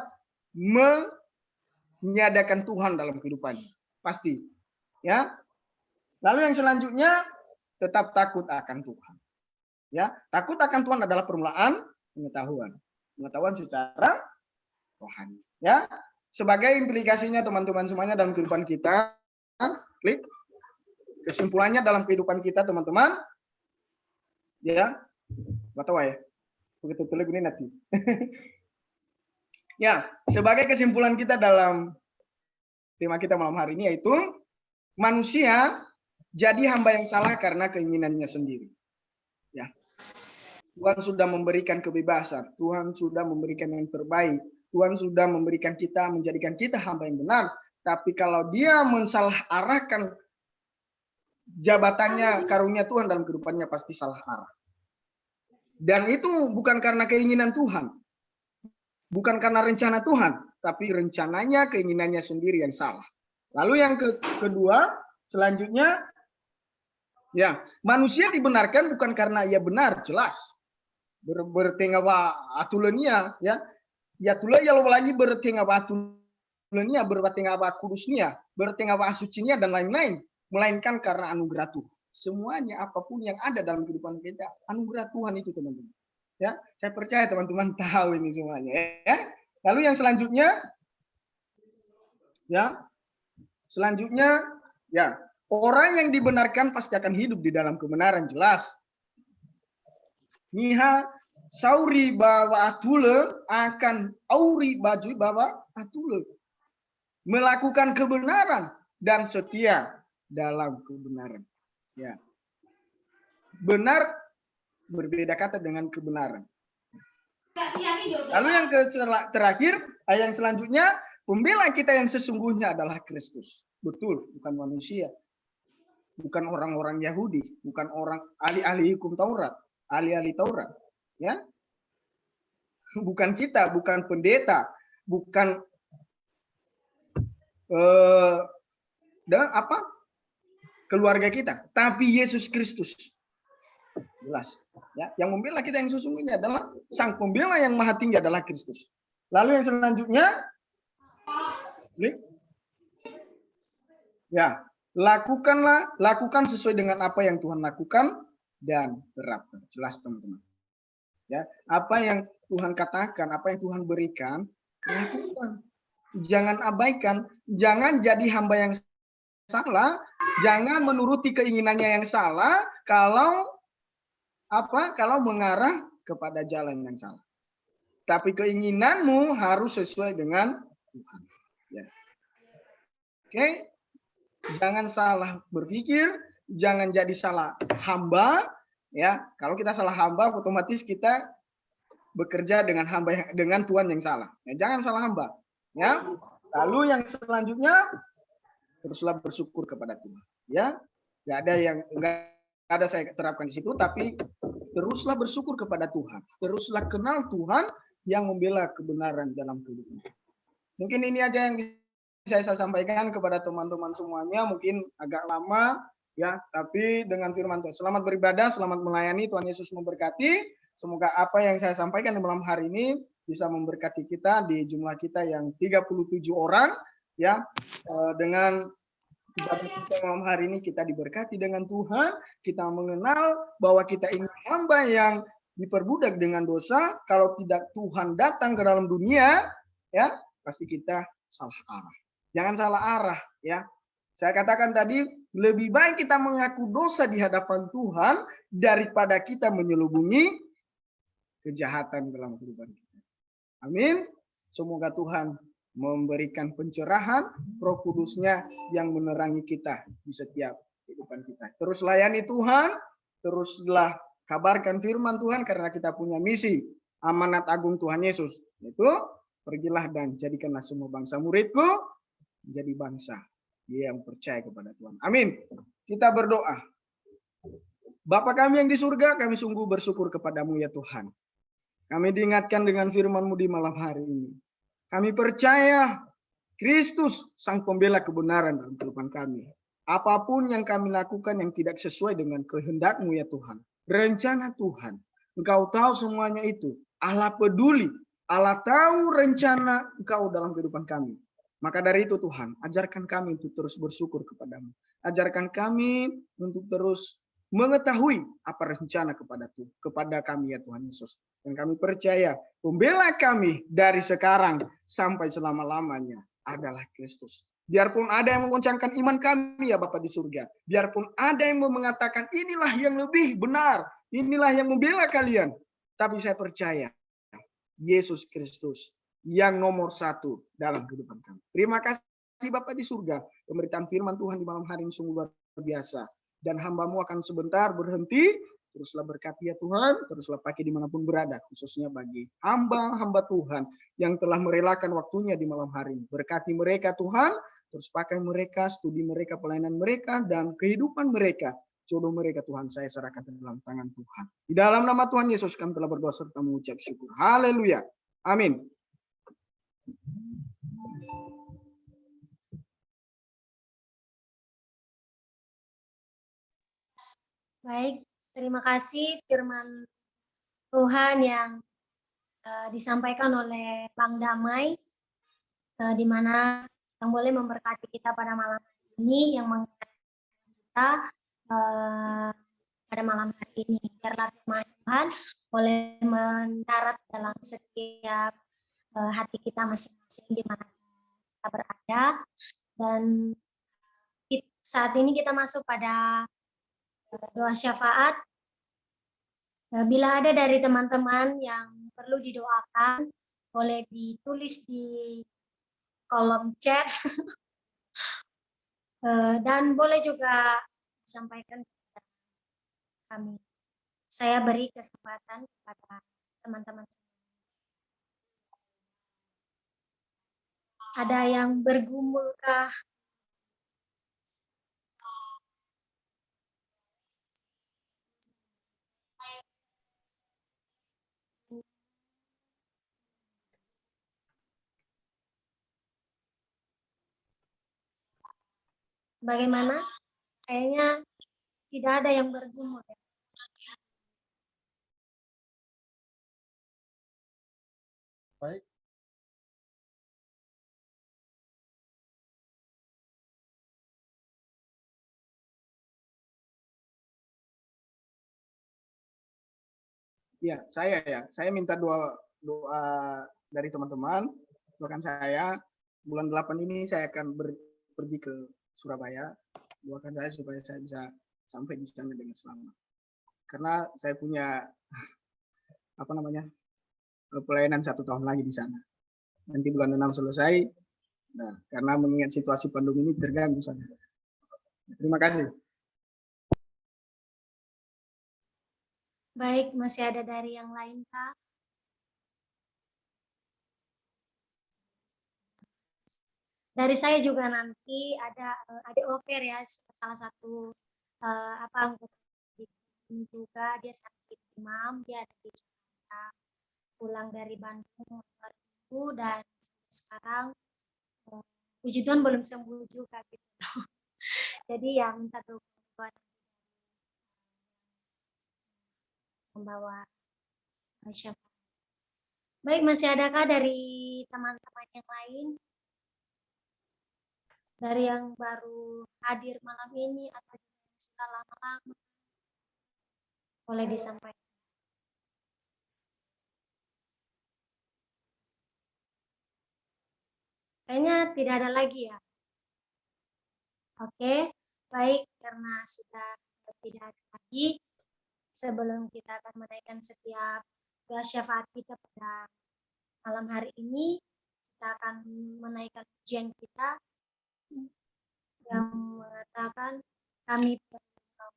menyadakan Tuhan dalam kehidupannya, pasti. Ya. Lalu yang selanjutnya, tetap takut akan Tuhan. Ya, takut akan Tuhan adalah permulaan pengetahuan secara rohani. Ya, sebagai implikasinya teman-teman semuanya dalam kehidupan kita, klik kesimpulannya dalam kehidupan kita teman-teman, ya, Batawa ya. Begitu ini nanti. Ya, sebagai kesimpulan kita dalam tema kita malam hari ini yaitu manusia jadi hamba yang salah karena keinginannya sendiri. Ya. Tuhan sudah memberikan kebebasan, Tuhan sudah memberikan yang terbaik, Tuhan sudah memberikan kita, menjadikan kita hamba yang benar. Tapi kalau dia mensalah arahkan jabatannya, karunia Tuhan dalam kehidupannya pasti salah arah. Dan itu bukan karena keinginan Tuhan, bukan karena rencana Tuhan, tapi rencananya, keinginannya sendiri yang salah. Lalu yang kedua, selanjutnya, ya manusia dibenarkan bukan karena ia benar, jelas. Bertengawa atulania, ya tula ya lagi bertengawa atulania, bertengawa kudusnya, bertengawa sucinya dan lain-lain, melainkan karena anugerah Tuhan. Semuanya apapun yang ada dalam kehidupan kita, anugerah Tuhan itu teman-teman. Ya, saya percaya teman-teman tahu ini semuanya. Ya. Lalu yang selanjutnya, ya orang yang dibenarkan pasti akan hidup di dalam kebenaran, jelas. Niha sauri bawa atule akan auri baju bawa atule. Melakukan kebenaran dan setia dalam kebenaran. Ya. Benar berbeda kata dengan kebenaran. Lalu yang terakhir, yang selanjutnya, pembela kita yang sesungguhnya adalah Kristus. Betul, bukan manusia. Bukan orang-orang Yahudi, bukan orang ahli-ahli hukum Taurat, ahli-ahli Taurat, ya. Bukan kita, bukan pendeta, bukan keluarga kita, tapi Yesus Kristus. Jelas, ya. Yang membela kita yang sesungguhnya adalah Sang Pembela yang Maha Tinggi adalah Kristus. Lalu yang selanjutnya, ya, lakukan sesuai dengan apa yang Tuhan lakukan dan terapkan. Jelas teman-teman. Ya, apa yang Tuhan katakan, apa yang Tuhan berikan, lakukan. Jangan abaikan, jangan jadi hamba yang salah, jangan menuruti keinginannya yang salah kalau mengarah kepada jalan yang salah. Tapi keinginanmu harus sesuai dengan Tuhan. Ya. Oke, jangan salah berpikir, jangan jadi salah hamba. Ya, kalau kita salah hamba, otomatis kita bekerja dengan Tuhan yang salah. Ya, jangan salah hamba. Ya, lalu yang selanjutnya teruslah bersyukur kepada Tuhan. Ya, enggak ada saya terapkan di situ, tapi teruslah bersyukur kepada Tuhan. Teruslah kenal Tuhan yang membela kebenaran dalam kehidupan. Mungkin ini aja yang bisa saya sampaikan kepada teman-teman semuanya. Mungkin agak lama, ya, tapi dengan firman Tuhan. Selamat beribadah, selamat melayani. Tuhan Yesus memberkati. Semoga apa yang saya sampaikan di malam hari ini bisa memberkati kita di jumlah kita yang 37 orang, ya, dengan ibadah kita malam hari ini kita diberkati dengan Tuhan, kita mengenal bahwa kita ini hamba yang diperbudak dengan dosa. Kalau tidak Tuhan datang ke dalam dunia, ya, pasti kita salah arah. Jangan salah arah, ya. Saya katakan tadi, lebih baik kita mengaku dosa di hadapan Tuhan daripada kita menyelubungi kejahatan dalam kehidupan kita. Amin. Semoga Tuhan memberikan pencerahan, Roh Kudus-Nya yang menerangi kita di setiap kehidupan kita. Terus layani Tuhan, teruslah kabarkan firman Tuhan karena kita punya misi, amanat agung Tuhan Yesus. Yaitu, pergilah dan jadikanlah semua bangsa muridku menjadi bangsa yang percaya kepada Tuhan. Amin. Kita berdoa. Bapa kami yang di surga, kami sungguh bersyukur kepadamu ya Tuhan. Kami diingatkan dengan firman-Mu di malam hari ini. Kami percaya Kristus sang pembela kebenaran dalam kehidupan kami. Apapun yang kami lakukan yang tidak sesuai dengan kehendak-Mu ya Tuhan. Rencana Tuhan. Engkau tahu semuanya itu. Allah peduli. Allah tahu rencana Engkau dalam kehidupan kami. Maka dari itu Tuhan, ajarkan kami untuk terus bersyukur kepadamu. Ajarkan kami untuk terus mengetahui apa rencana kepada kami ya Tuhan Yesus. Dan kami percaya pembela kami dari sekarang sampai selama-lamanya adalah Kristus. Biarpun ada yang mengoncangkan iman kami ya Bapa di surga. Biarpun ada yang mengatakan inilah yang lebih benar. Inilah yang membela kalian. Tapi saya percaya Yesus Kristus yang nomor satu dalam kehidupan kami. Terima kasih Bapak di surga. Pemberitaan firman Tuhan di malam hari ini sungguh luar biasa. Dan hamba-Mu akan sebentar berhenti. Teruslah berkati ya Tuhan. Teruslah pakai dimanapun berada. Khususnya bagi hamba-hamba Tuhan yang telah merelakan waktunya di malam hari ini. Berkati mereka Tuhan. Terus pakai mereka, studi mereka, pelayanan mereka, dan kehidupan mereka. Jodoh mereka Tuhan saya serahkan ke dalam tangan Tuhan. Di dalam nama Tuhan Yesus kami telah berdoa serta mengucap syukur. Haleluya. Amin. Baik, terima kasih firman Tuhan yang disampaikan oleh Bang Damai, di mana yang boleh memberkati kita pada malam ini, yang mengingatkan kita pada malam hari ini. Biarlah firman Tuhan boleh mendarat dalam setiap hati kita masing-masing di mana kita berada. Dan saat ini kita masuk pada doa syafaat. Bila ada dari teman-teman yang perlu didoakan, boleh ditulis di kolom chat dan boleh juga disampaikan kepada kami. Saya beri kesempatan kepada teman-teman. Ada yang bergumulkah? Bagaimana? Kayaknya tidak ada yang bergumul. Baik. Ya, saya minta doa dari teman-teman. Doakan saya bulan 8 ini saya akan pergi ke Surabaya. Doakan saya supaya saya bisa sampai di sana dengan selamat. Karena saya punya pelayanan 1 tahun lagi di sana. Nanti bulan 6 selesai. Nah, karena mengingat situasi pandemi ini terganggu sana. Terima kasih. Baik, masih ada dari yang lain, Kak? Dari saya juga nanti ada adik Ofer ya, salah satu anggota ini juga, dia sakit demam, dia ada di Jakarta, pulang dari Bandung dan sekarang puji Tuhan belum sembuh juga gitu. Jadi ya minta dukungan membawa syafaat. Baik, masih adakah dari teman-teman yang lain? Dari yang baru hadir malam ini atau yang sudah lama-lama? Boleh disampaikan. Kayaknya tidak ada lagi ya. Oke, baik, karena sudah tidak ada lagi, sebelum kita akan menaikkan setiap doa syafaat kita pada malam hari ini, kita akan menaikkan pujian kita yang mengatakan kami berdoa.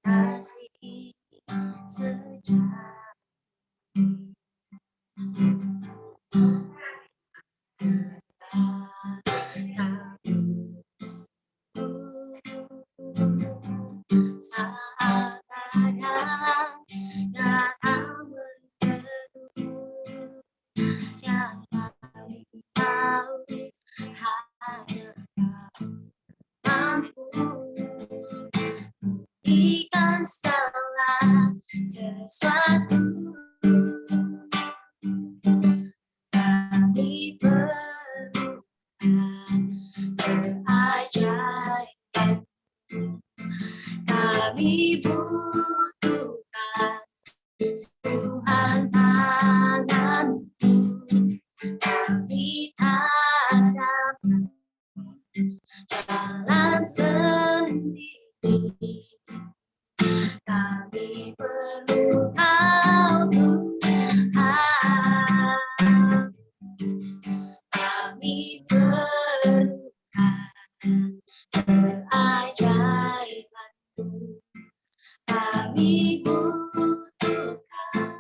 Kasih saat kadang datang mengeduh yang paling tahu hanya mampu berikan segala sesuatu. Kami Kami butuhkan Tuhan tangan-Mu. Kami tak dapat jalan sendiri. Kami perlu Kau Tuhan. Kami perlukan keajaiban-Mu. Kami butuhkan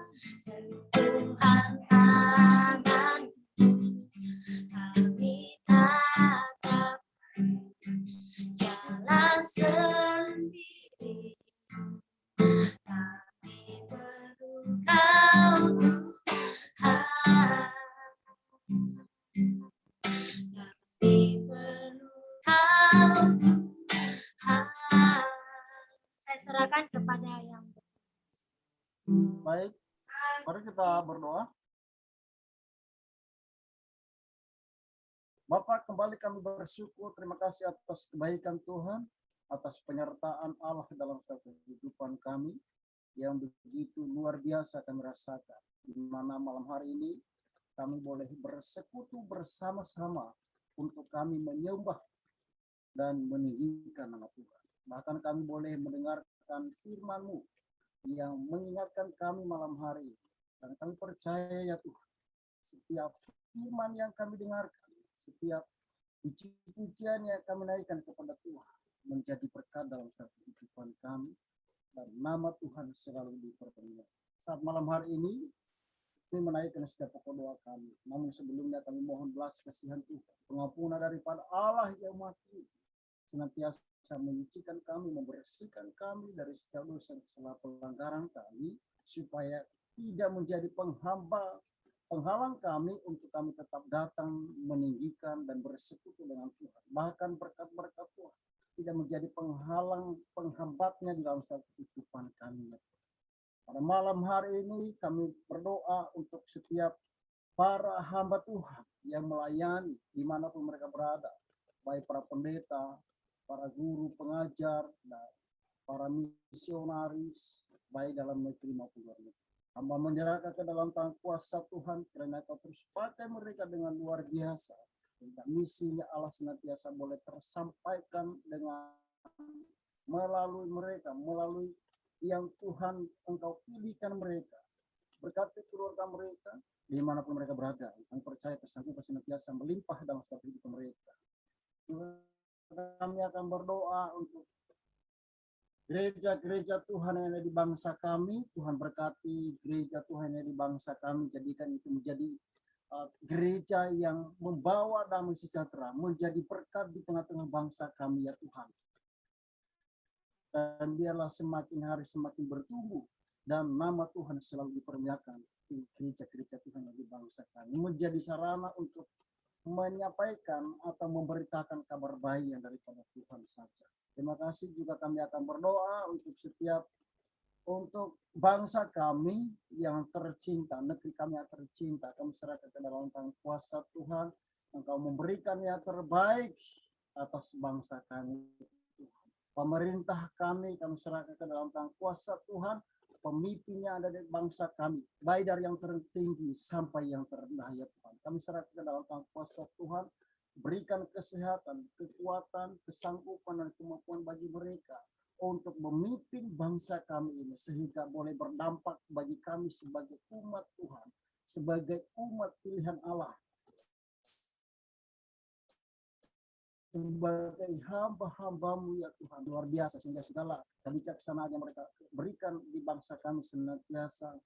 sentuhan tangan-Mu. Kami tak dapat jalan sendiri. Kami perlu Kau Tuhan. Kami perlu Kau Tuhan. Saya serahkan kepada yang Baik, mari kita berdoa. Bapak, kembali kami bersyukur, terima kasih atas kebaikan Tuhan, atas penyertaan Allah dalam setiap kehidupan kami yang begitu luar biasa kami rasakan. Di mana malam hari ini kami boleh bersekutu bersama-sama untuk kami menyembah dan meninggikan nama Tuhan. Bahkan kami boleh mendengarkan firman-Mu yang mengingatkan kami malam hari. Dan kami percaya ya Tuhan, setiap firman yang kami dengarkan, setiap puji-pujian yang kami naikkan kepada Tuhan, menjadi berkat dalam setiap kehidupan kami, dan nama Tuhan selalu dipermuliakan. Saat malam hari ini, kami menaikkan setiap pokok doa kami. Namun sebelumnya kami mohon belas kasihan Tuhan, pengampunan daripada Allah yang Maha Tinggi, senantiasa menyucikan kami, membersihkan kami dari setiap dosa dan kesalahan pelanggaran kami, supaya tidak menjadi penghalang kami untuk kami tetap datang meninggikan dan bersekutu dengan Tuhan. Bahkan berkat-berkat Tuhan tidak menjadi penghambatnya di dalam setiap kehidupan kami. Pada malam hari ini kami berdoa untuk setiap para hamba Tuhan yang melayani dimanapun mereka berada, baik para pendeta, para guru pengajar, dan para misionaris, baik dalam negeri maupun luar negeri. Hamba menyerahkan ke dalam tangan kuasa Tuhan, karena Kau terus pakai mereka dengan luar biasa. Dan misinya Allah senantiasa boleh tersampaikan dengan melalui mereka, melalui yang Tuhan Engkau pilihkan mereka. Berkati keluarga mereka, dimanapun mereka berada. Kami percaya kesanggupan senantiasa melimpah dalam setiap hidup mereka. Kami akan berdoa untuk gereja-gereja Tuhan yang ada di bangsa kami. Tuhan berkati gereja Tuhan yang ada di bangsa kami, jadikan itu menjadi gereja yang membawa damai sejahtera, menjadi berkat di tengah-tengah bangsa kami ya Tuhan. Dan biarlah semakin hari semakin bertumbuh, dan nama Tuhan selalu dipermuliakan di gereja-gereja Tuhan yang di bangsa kami, menjadi sarana untuk menyampaikan atau memberitakan kabar baik yang daripada Tuhan saja. Terima kasih. Juga kami akan berdoa untuk bangsa kami yang tercinta, negeri kami yang tercinta. Kami serahkan ke dalam tangan kuasa Tuhan. Engkau memberikan yang terbaik atas bangsa kami. Pemerintah kami serahkan ke dalam tangan kuasa Tuhan. Pemimpinnya ada di bangsa kami, baik dari yang tertinggi sampai yang terendah ya Tuhan. Kami serahkan ke dalam tangan kuasa Tuhan. Berikan kesehatan, kekuatan, kesanggupan, dan kemampuan bagi mereka untuk memimpin bangsa kami ini, sehingga boleh berdampak bagi kami sebagai umat Tuhan, sebagai umat pilihan Allah, sebagai hamba-hambamu ya Tuhan, luar biasa, sehingga segala kebijaksanaan yang mereka berikan di bangsa kami senantiasa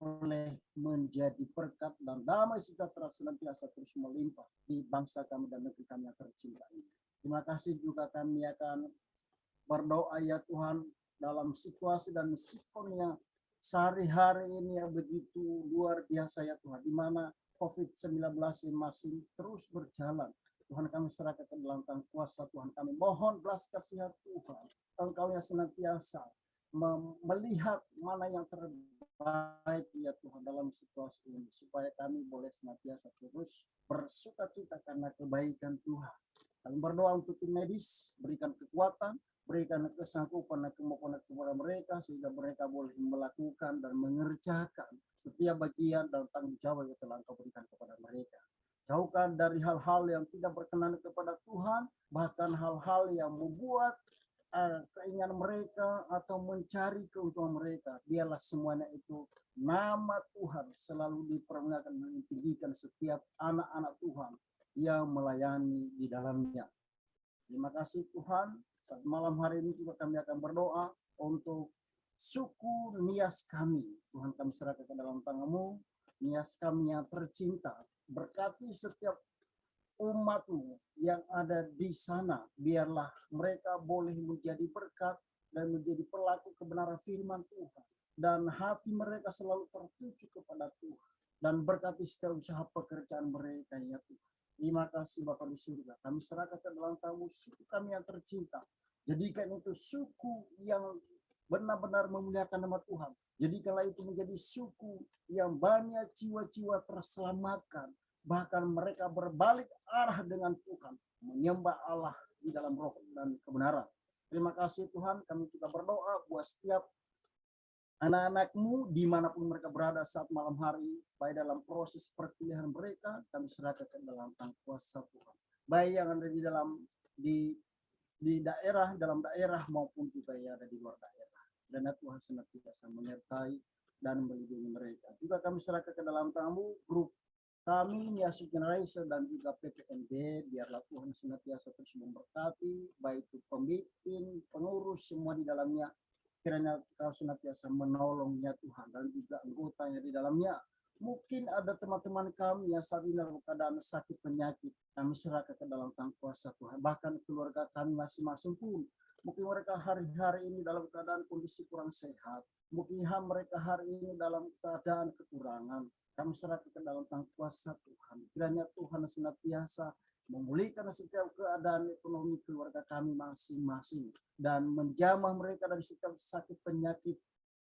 boleh menjadi berkat dan damai sejahtera senantiasa terus melimpah di bangsa kami dan negeri kami yang tercinta ini. Terima kasih. Juga kami akan berdoa ya Tuhan dalam situasi dan sikon yang sehari-hari ini yang begitu luar biasa ya Tuhan, di mana COVID-19 ini masih terus berjalan. Tuhan, kami serahkan ke dalam tangan kuasa Tuhan. Kami mohon belas kasihan Tuhan, Engkau yang senantiasa melihat mana yang terbaik ya Tuhan dalam situasi ini, supaya kami boleh senantiasa terus bersukacita karena kebaikan Tuhan. Kami berdoa untuk tim medis, berikan kekuatan, berikan kesanggupan dan kemampuan kepada mereka sehingga mereka boleh melakukan dan mengerjakan setiap bagian dan tanggung jawab yang telah Engkau berikan kepada mereka. Jauhkan dari hal-hal yang tidak berkenan kepada Tuhan, bahkan hal-hal yang membuat keinginan mereka atau mencari keuntungan mereka. Biarlah semuanya itu nama Tuhan selalu dipermuliakan dan ditinggikan setiap anak-anak Tuhan yang melayani di dalamnya. Terima kasih Tuhan. Saat malam hari ini juga kami akan berdoa untuk suku Nias kami. Tuhan, kami serahkan ke dalam tangan-Mu. Nias kami yang tercinta. Berkati setiap umat-Mu yang ada di sana. Biarlah mereka boleh menjadi berkat dan menjadi pelaku kebenaran firman Tuhan. Dan hati mereka selalu tertuju kepada Tuhan. Dan berkati setiap usaha pekerjaan mereka, ya Tuhan. Terima kasih Bapa di surga. Kami serahkan ke dalam tangan suku kami yang tercinta. Jadikan itu suku yang benar-benar memuliakan nama Tuhan. Jadikanlah itu menjadi suku yang banyak jiwa-jiwa terselamatkan. Bahkan mereka berbalik arah dengan Tuhan. Menyembah Allah di dalam roh dan kebenaran. Terima kasih Tuhan. Kami juga berdoa buat setiap anak-anak-Mu dimanapun mereka berada saat malam hari, baik dalam proses perkuliahan mereka, kami serahkan ke dalam tangan kuasa Tuhan. Baik yang ada di dalam dalam daerah maupun juga yang ada di luar daerah. Dan Tuhan senantiasa menyertai dan melindungi mereka. Juga kami serahkan ke dalam tangan-Mu grup kami, Nias Generation dan juga PPNB, biarlah Tuhan senantiasa terus memberkati, baik itu pemimpin, pengurus, semua di dalamnya. Kiranya Kau senantiasa menolongnya Tuhan dan juga anggotanya di dalamnya. Mungkin ada teman-teman kami yang saat ini dalam keadaan sakit penyakit. Kami serahkan ke dalam tangan kuasa Tuhan. Bahkan keluarga kami masing-masing pun. Mungkin mereka hari-hari ini dalam keadaan kondisi kurang sehat. Mungkin mereka hari ini dalam keadaan kekurangan. Kami serahkan ke dalam tangan kuasa Tuhan. Kiranya Tuhan senantiasa memulihkan setiap keadaan ekonomi keluarga kami masing-masing dan menjamah mereka dari setiap sakit penyakit,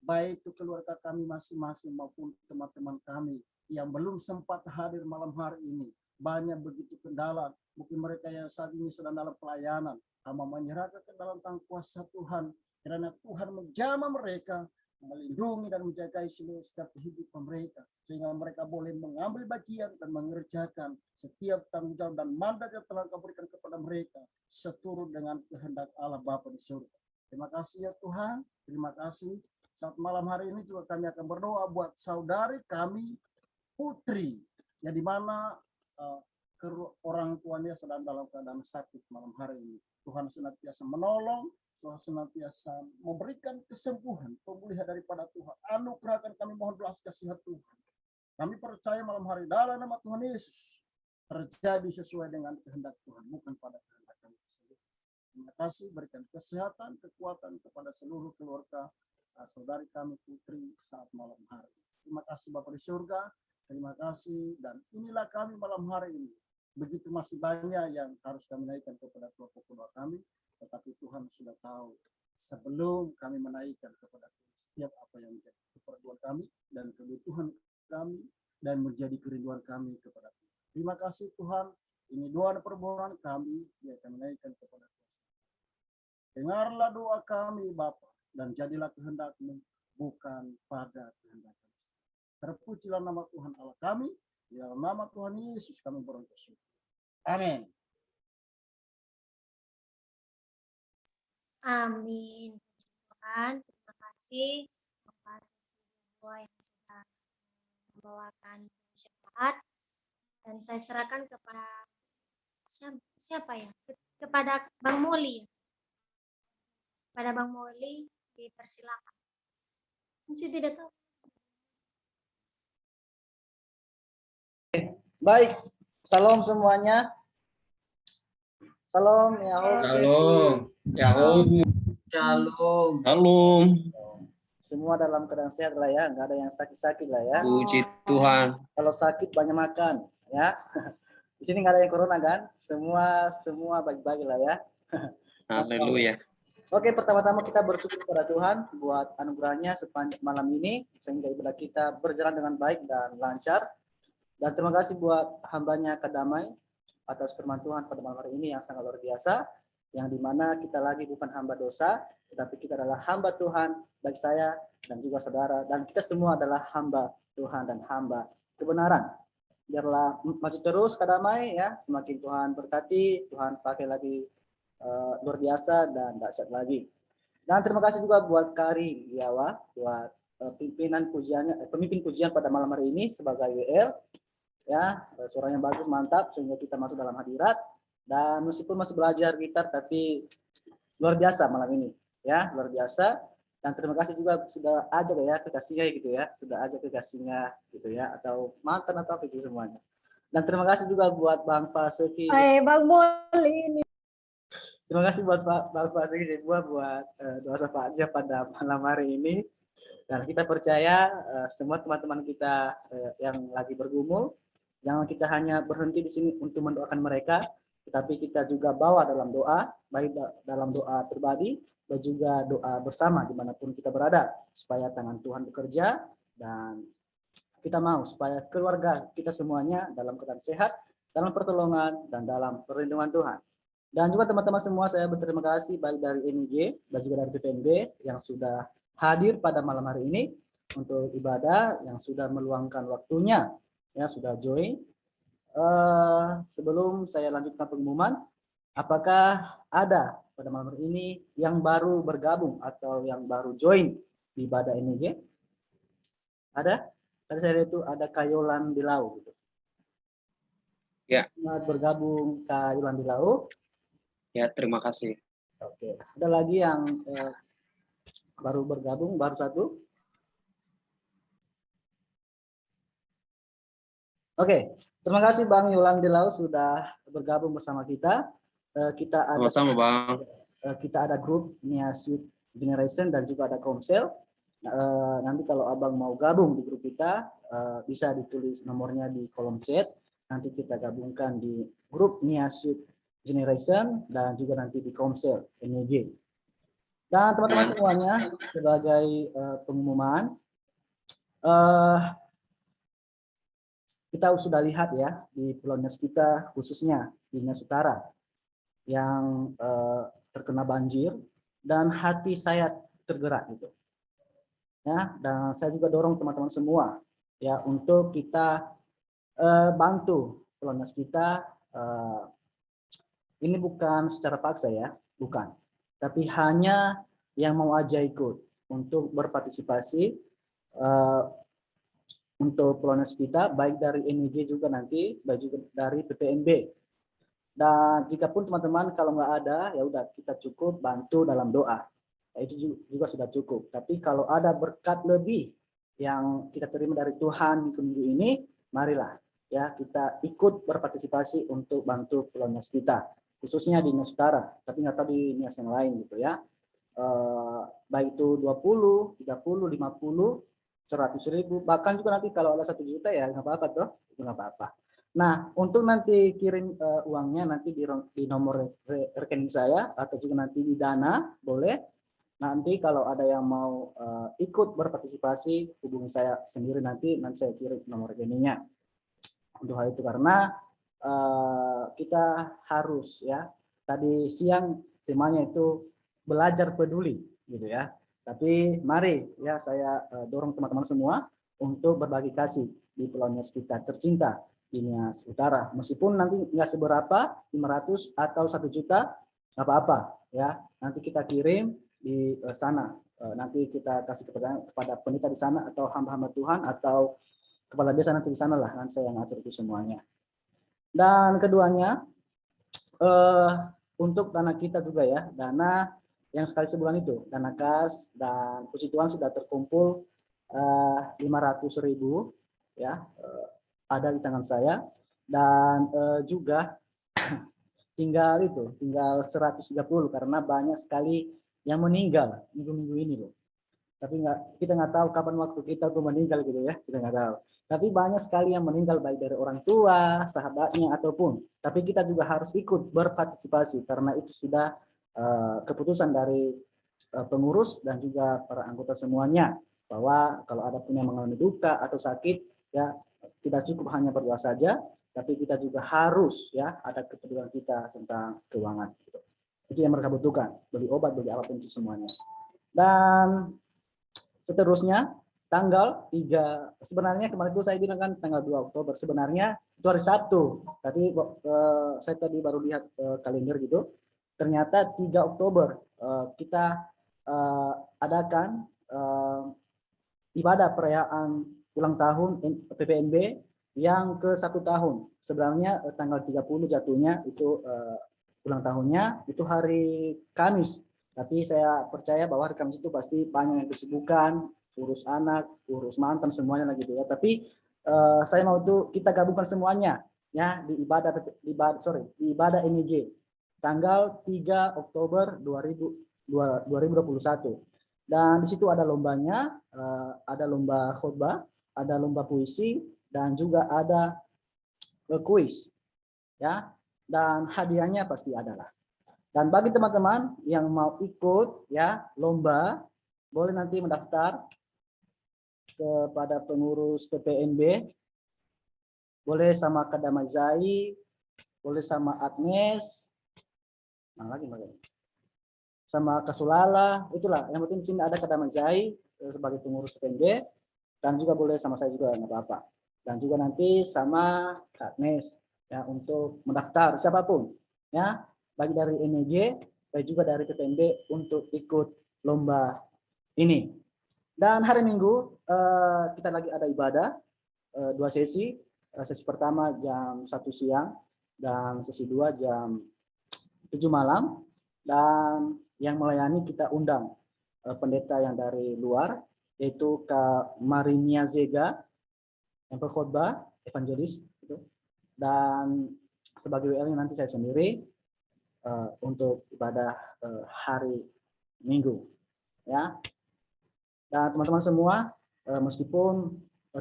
baik itu keluarga kami masing-masing maupun teman-teman kami yang belum sempat hadir malam hari ini. Banyak begitu kendala, mungkin mereka yang saat ini sedang dalam pelayanan. Kami menyerahkan ke dalam tangan kuasa Tuhan, kiranya Tuhan menjamah mereka, melindungi dan menjaga seluruh setiap kehidupan mereka, sehingga mereka boleh mengambil bagian dan mengerjakan setiap tanggung jawab dan mandat yang telah Kau berikan kepada mereka seturut dengan kehendak Allah Bapa di surga. Terima kasih ya Tuhan, terima kasih. Saat malam hari ini juga kami akan berdoa buat saudari kami Putri, yang dimana orang tuanya sedang dalam keadaan sakit malam hari ini. Tuhan senantiasa menolong, Tuhan senantiasa memberikan kesembuhan, pemulihan daripada Tuhan. Anugerahkan kami mohon belas kasihan Tuhan. Kami percaya malam hari dalam nama Tuhan Yesus terjadi sesuai dengan kehendak Tuhan, bukan pada kehendak kami sendiri. Terima kasih, berikan kesehatan, kekuatan kepada seluruh keluarga saudari kami Putri saat malam hari. Terima kasih Bapa di surga, terima kasih, dan inilah kami malam hari ini. Begitu masih banyak yang harus kami naikkan kepada Tuhan doa kami, tetapi Tuhan sudah tahu sebelum kami menaikkan kepada Tuhan setiap apa yang menjadi keperluan kami dan kebutuhan kami dan menjadi kerinduan kami kepada Tuhan. Terima kasih Tuhan, ini doa dan permohonan kami yang kami naikkan kepada Tuhan. Dengarlah doa kami Bapa, dan jadilah kehendak-Mu bukan pada kehendak kami. Terpujilah nama Tuhan Allah kami, di dalam nama Tuhan Yesus kami bersyukur. Amin. Amin. Tuhan, terima kasih atas doa yang sudah membawakan syafaat, dan saya serahkan kepada siapa ya? Kepada Bang Moli. Kepada Bang Moli dipersilakan. Masih tidak tahu. Baik, salam semuanya. Salam ya. Shalom. Shalom. Shalom. Semua dalam keadaan sehat lah ya, nggak ada yang sakit-sakit lah ya. Puji Tuhan. Kalau sakit banyak makan ya. Di sini nggak ada yang corona kan? Semua baik-baik lah ya. Haleluya. Oke, pertama-tama kita bersyukur kepada Tuhan buat anugerahnya sepanjang malam ini sehingga ibadah kita berjalan dengan baik dan lancar. Dan terima kasih buat hambanya Kak Damai atas firman Tuhan pada malam hari ini yang sangat luar biasa. yang dimana kita lagi bukan hamba dosa, tetapi kita adalah hamba Tuhan, baik saya dan juga saudara, dan kita semua adalah hamba Tuhan dan hamba kebenaran. Biarlah maju terus kadamai ya, semakin Tuhan berkati, Tuhan pakai lagi luar biasa dan dahsyat lagi. Dan terima kasih juga buat Kari Giawa, buat pemimpin pujian pada malam hari ini sebagai WL, ya suaranya bagus, mantap, sehingga kita masuk dalam hadirat. Dan meskipun masih belajar gitar, tapi luar biasa malam ini, ya luar biasa. Dan terima kasih juga sudah ajak ya kekasihnya gitu ya, sudah ajak kekasihnya gitu ya, atau mantan atau apa itu semuanya. Dan terima kasih juga buat Bang Pasuki. Bang Moli ini. Terima kasih buat Bang Pasuki buat doa syafaatnya pada malam hari ini. Dan kita percaya semua teman-teman kita yang lagi bergumul, jangan kita hanya berhenti di sini untuk mendoakan mereka, tetapi kita juga bawa dalam doa, baik dalam doa pribadi, dan juga doa bersama dimanapun kita berada, supaya tangan Tuhan bekerja, dan kita mau supaya keluarga kita semuanya dalam keadaan sehat, dalam pertolongan, dan dalam perlindungan Tuhan. Dan juga teman-teman semua, saya berterima kasih baik dari NIJ dan juga dari PPNB yang sudah hadir pada malam hari ini untuk ibadah, yang sudah meluangkan waktunya, ya sudah join. Sebelum saya lanjutkan pengumuman, apakah ada pada malam hari ini yang baru bergabung atau yang baru join di ibadah NIJ? Ada? Tadi saya lihat itu ada Kayolan Dilau gitu. Ya. Selamat bergabung Kayolan Dilau. Ya, terima kasih. Oke. Ada lagi yang baru bergabung, baru satu. Oke, terima kasih Bang Yolan Dilau sudah bergabung bersama kita. Kita ada Sama-sama, Bang. Kita ada grup Nia Sweet Generation dan juga ada Komsel. Nanti kalau Abang mau gabung di grup kita, bisa ditulis nomornya di kolom chat. Nanti kita gabungkan di grup Nia Sweet Generation dan juga nanti di Komsel NIJ. Dan teman-teman semuanya, sebagai pengumuman, kita sudah lihat ya di Pulau Nias kita, khususnya di Nias Utara, yang terkena banjir, dan hati saya tergerak gitu. Ya, dan saya juga dorong teman-teman semua ya untuk kita bantu Pulau Nias kita. Ini bukan secara paksa ya, bukan. Tapi hanya yang mau aja ikut untuk berpartisipasi untuk Pulau Nias kita, baik dari NIJ juga nanti, baik juga dari PPNB. Dan jika pun teman-teman kalau nggak ada, ya udah kita cukup bantu dalam doa. Ya, itu juga sudah cukup. Tapi kalau ada berkat lebih yang kita terima dari Tuhan minggu ini, marilah ya kita ikut berpartisipasi untuk bantu Pulau Nias kita, khususnya di Nias Utara, tapi nggak tahu di Nias yang lain gitu ya. Baik itu 20, 30, 50, 100.000, bahkan juga nanti kalau ada 1 juta ya nggak apa-apa toh, itu nggak apa-apa. Nah, untuk nanti kirim uangnya nanti di nomor rekening saya atau juga nanti di Dana boleh. Nanti kalau ada yang mau ikut berpartisipasi, hubungi saya sendiri nanti saya kirim nomor rekeningnya. Untuk hal itu karena kita harus ya, tadi siang temanya itu belajar peduli gitu ya. Tapi mari ya saya dorong teman-teman semua untuk berbagi kasih di Pulau Nias kita tercinta di Nias Utara. Meskipun nanti nggak seberapa, 500 atau 1 juta, nggak apa-apa ya. Nanti kita kirim di sana. Nanti kita kasih kepada pendeta di sana atau hamba-hamba Tuhan atau kepala desa nanti di sana lah. Nanti saya ngatur itu semuanya. Dan keduanya untuk dana kita juga ya, dana yang sekali sebulan itu, dana kas, dan puji Tuhan sudah terkumpul 500.000 ya, ada di tangan saya, dan juga tinggal 130 karena banyak sekali yang meninggal minggu-minggu ini loh. Tapi kita nggak tahu kapan waktu kita tuh meninggal gitu ya, kita nggak tahu. Tapi banyak sekali yang meninggal baik dari orang tua, sahabatnya ataupun. Tapi kita juga harus ikut berpartisipasi karena itu sudah keputusan dari pengurus dan juga para anggota semuanya bahwa kalau ada pun yang mengalami duka atau sakit ya tidak cukup hanya berdoa saja, tapi kita juga harus ya ada kepedulian kita tentang keuangan. Gitu. Itu yang mereka butuhkan, beli obat, beli apapun itu semuanya. Dan seterusnya tanggal 3, sebenarnya kemarin itu saya bilang kan tanggal 2 Oktober, sebenarnya itu hari Sabtu. Tapi saya tadi baru lihat kalender gitu, ternyata 3 Oktober kita adakan ibadah perayaan ulang tahun PPNB yang ke 1 tahun. Sebenarnya tanggal 30 jatuhnya itu ulang tahunnya itu hari Kamis. Tapi saya percaya bahwa hari Kamis itu pasti banyak yang kesibukan, urus anak, urus mantan semuanya lagi gitu ya. Tapi saya mau itu kita gabungkan semuanya ya di ibadah NIJ tanggal 3 Oktober 2021. Dan di situ ada lombanya, ada lomba khotbah, ada lomba puisi, dan juga ada kuis, ya. Dan hadiahnya pasti ada lah. Dan bagi teman-teman yang mau ikut, ya, lomba, boleh nanti mendaftar kepada pengurus PPNB, boleh sama Kadamazai, boleh sama Agnes, sama Kasulala, itulah. Yang penting di sini ada Kadamazai sebagai pengurus PPNB, dan juga boleh sama saya juga nggak apa-apa. Dan juga nanti sama Kak Agnes ya untuk mendaftar siapapun ya, bagi dari NEG dan juga dari PPNB untuk ikut lomba ini. Dan hari Minggu kita lagi ada ibadah 2 sesi. Sesi pertama jam 1 siang dan sesi 2 jam 7 malam. Dan yang melayani kita undang pendeta yang dari luar, yaitu Kak Marinia Zega yang berkhotbah evangelis gitu. Dan sebagai WL nanti saya sendiri untuk ibadah hari Minggu ya. Dan teman-teman semua, meskipun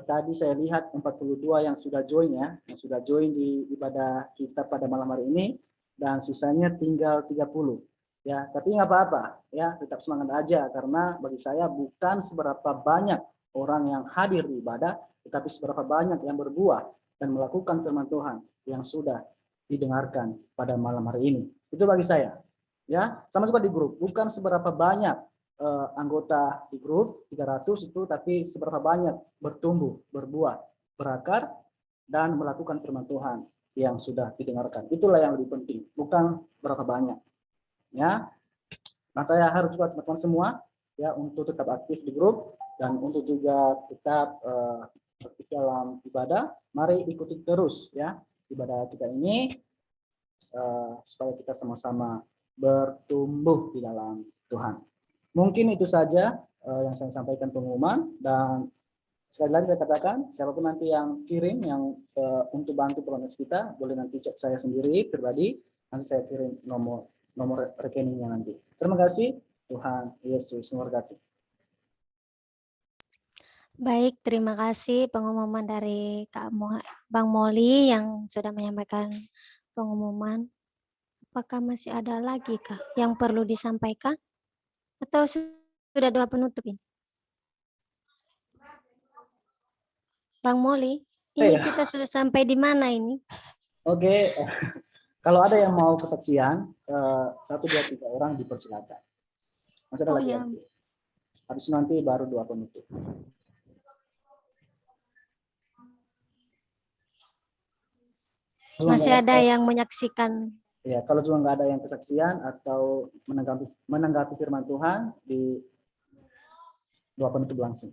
tadi saya lihat 42 yang sudah join ya, yang sudah join di ibadah kita pada malam hari ini, dan sisanya tinggal 30 ya. Tapi nggak apa-apa ya, tetap semangat aja, karena bagi saya bukan seberapa banyak orang yang hadir di ibadah, tetapi seberapa banyak yang berbuah dan melakukan firman Tuhan yang sudah didengarkan pada malam hari ini. Itu bagi saya ya. Sama juga di grup, bukan seberapa banyak anggota di grup 300 itu, tapi seberapa banyak bertumbuh, berbuah, berakar dan melakukan firman Tuhan yang sudah didengarkan. Itulah yang lebih penting, bukan berapa banyak ya. Nah, saya harus juga teman-teman semua ya untuk tetap aktif di grup dan untuk juga tetap aktif dalam ibadah. Mari ikuti terus ya ibadah kita ini supaya kita sama-sama bertumbuh di dalam Tuhan. Mungkin itu saja yang saya sampaikan pengumuman, dan sekali lagi saya katakan siapapun nanti yang kirim yang untuk bantu proses kita, boleh nanti chat saya sendiri pribadi, nanti saya kirim nomor rekeningnya nanti. Terima kasih, Tuhan Yesus memberkati. Baik, terima kasih pengumuman dari Bang Moli yang sudah menyampaikan pengumuman. Apakah masih ada lagi kah yang perlu disampaikan? Atau sudah doa penutup ini? Bang Moli, ini kita sudah sampai di mana ini? Oke, kalau ada yang mau kesaksian, 1, 2, 3 orang dipersilakan. Masih ada lagi ya. Habis nanti baru doa penutup. Masih ada yang menyaksikan. Ya, kalau juga nggak ada yang kesaksian atau menanggapi firman Tuhan, di doa penutup langsung.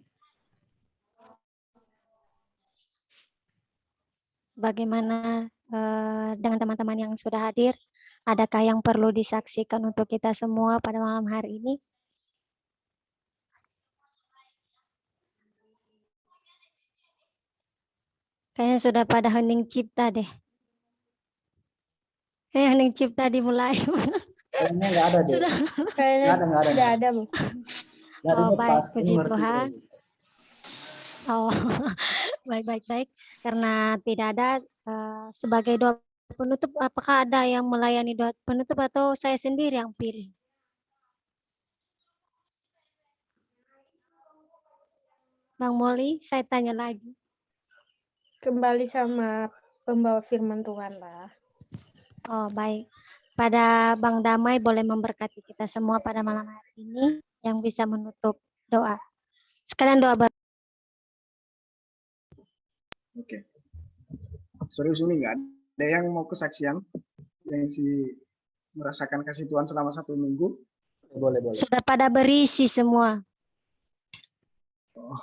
Bagaimana dengan teman-teman yang sudah hadir? Adakah yang perlu disaksikan untuk kita semua pada malam hari ini? Kayaknya sudah pada hening cipta deh. Hening cipta dimulai. Kayaknya nggak ada deh. Sudah. Kayaknya tidak ada. Oh, baik, puji Tuhan. Oh, baik. Karena tidak ada sebagai doa penutup, apakah ada yang melayani doa penutup atau saya sendiri yang pilih? Bang Moli, saya tanya lagi. Kembali sama pembawa firman Tuhan lah. Oh, baik. pada Bang Damai boleh memberkati kita semua pada malam hari ini yang bisa menutup doa. Sekalian doa Oke. Serius ini nggak ada yang mau kesaksian yang merasakan kasih Tuhan selama 1 minggu? Boleh. sudah pada berisi semua. Oh,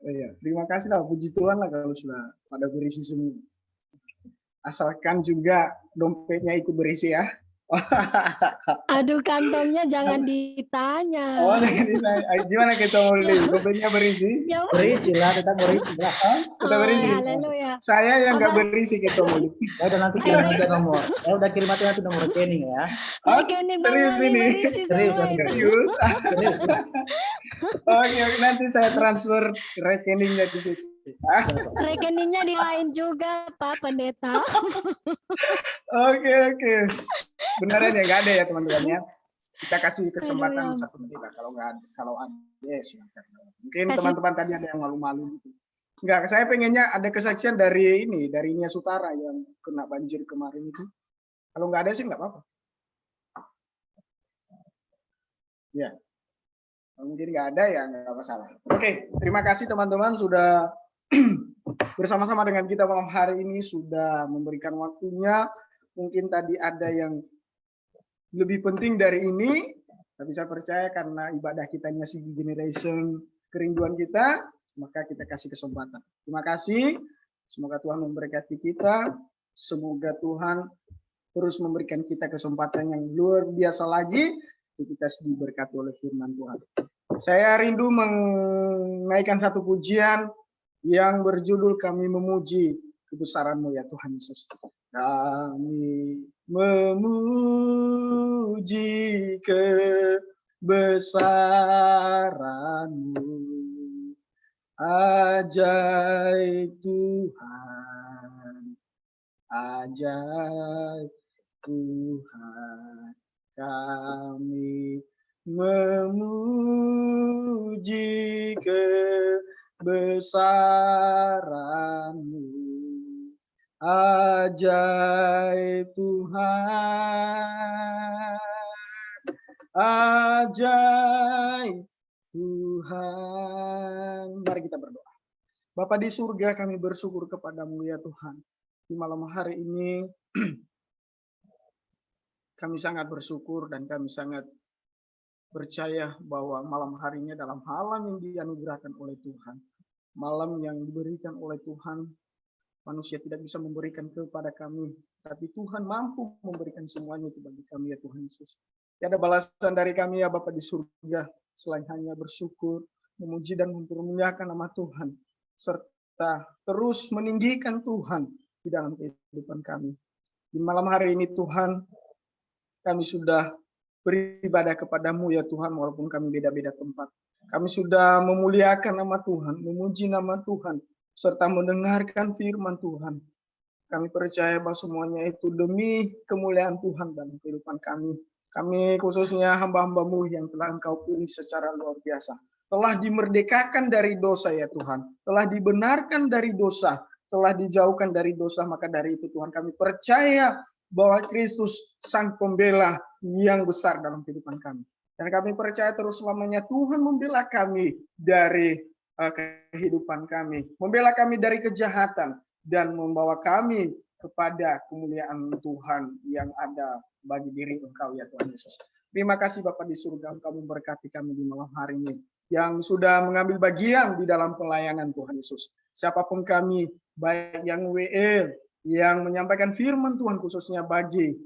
iya. Terima kasih lah, puji Tuhan lah kalau sudah pada berisi semua. Asalkan juga dompetnya ikut berisi ya. Aduh, kantongnya jangan ditanya. Oh, gimana kita mau lihat? Dompetnya berisi? Ya, Berisi lah, tetap berisi lah. Kita berisi. haleluya. Saya yang nggak Apa? berisi kita mau lihat. Ya udah nanti kirim aja nomor. Ya udah kirim aja nanti nomor rekening ya. Rekening Bang serius Mali ini? berisi Serius, semua itu. Serius? Serius. Oke, nanti saya transfer rekeningnya di situ. Rekeningnya di lain juga, Pak Pendeta. Oke. Beneran ya, nggak ada ya teman-teman ya. Kita kasih kesempatan Aduh, ya. 1 menit lah. Kalau ada ya silakan. Mungkin Kasih- teman-teman tadi ada yang malu-malu gitu. Enggak, saya pengennya ada kesaksian dari Nia Sutara yang kena banjir kemarin itu. Kalau nggak ada sih nggak apa-apa. Ya, kalau mungkin nggak ada ya nggak masalah. Oke, terima kasih teman-teman sudah bersama-sama dengan kita malam hari ini, sudah memberikan waktunya. Mungkin tadi ada yang lebih penting dari ini, tapi saya percaya karena ibadah kita CG Generation, kerinduan kita, maka kita kasih kesempatan. Terima kasih. Semoga Tuhan memberkati kita. Semoga Tuhan terus memberikan kita kesempatan yang luar biasa lagi untuk kita diberkati oleh firman Tuhan. Saya rindu menaikkan satu pujian yang berjudul Kami Memuji Kebesaran-Mu ya Tuhan Yesus. Kami memuji kebesaran-Mu, ajaib Tuhan, ajaib Tuhan. Kami memuji kebesaran-Mu, ajaib Tuhan, ajaib Tuhan. Mari kita berdoa. Bapa di surga, kami bersyukur kepada-Mu ya Tuhan. Di malam hari ini kami sangat bersyukur dan kami sangat percaya bahwa malam harinya dalam malam yang dianugerahkan oleh Tuhan, malam yang diberikan oleh Tuhan, manusia tidak bisa memberikan kepada kami, tapi Tuhan mampu memberikan semuanya itu bagi kami ya Tuhan Yesus. Tiada balasan dari kami ya Bapa di surga, selain hanya bersyukur, memuji dan mempermuliakan nama Tuhan, serta terus meninggikan Tuhan di dalam kehidupan kami. Di malam hari ini Tuhan, kami sudah beribadah kepada-Mu ya Tuhan, walaupun kami beda-beda tempat. Kami sudah memuliakan nama Tuhan, memuji nama Tuhan, serta mendengarkan firman Tuhan. Kami percaya bahwa semuanya itu demi kemuliaan Tuhan dalam kehidupan kami. Kami khususnya hamba-hamba-Mu yang telah Engkau pilih secara luar biasa. Telah dimerdekakan dari dosa ya Tuhan. Telah dibenarkan dari dosa. Telah dijauhkan dari dosa. Maka dari itu Tuhan kami percaya bahwa Kristus sang pembela yang besar dalam kehidupan kami. Dan kami percaya terus selamanya Tuhan membela kami dari kehidupan kami. Membela kami dari kejahatan. Dan membawa kami kepada kemuliaan Tuhan yang ada bagi diri Engkau ya Tuhan Yesus. Terima kasih Bapa di surga, Engkau memberkati kami di malam hari ini. Yang sudah mengambil bagian di dalam pelayanan Tuhan Yesus. Siapapun kami, baik yang WL, yang menyampaikan firman Tuhan khususnya bagi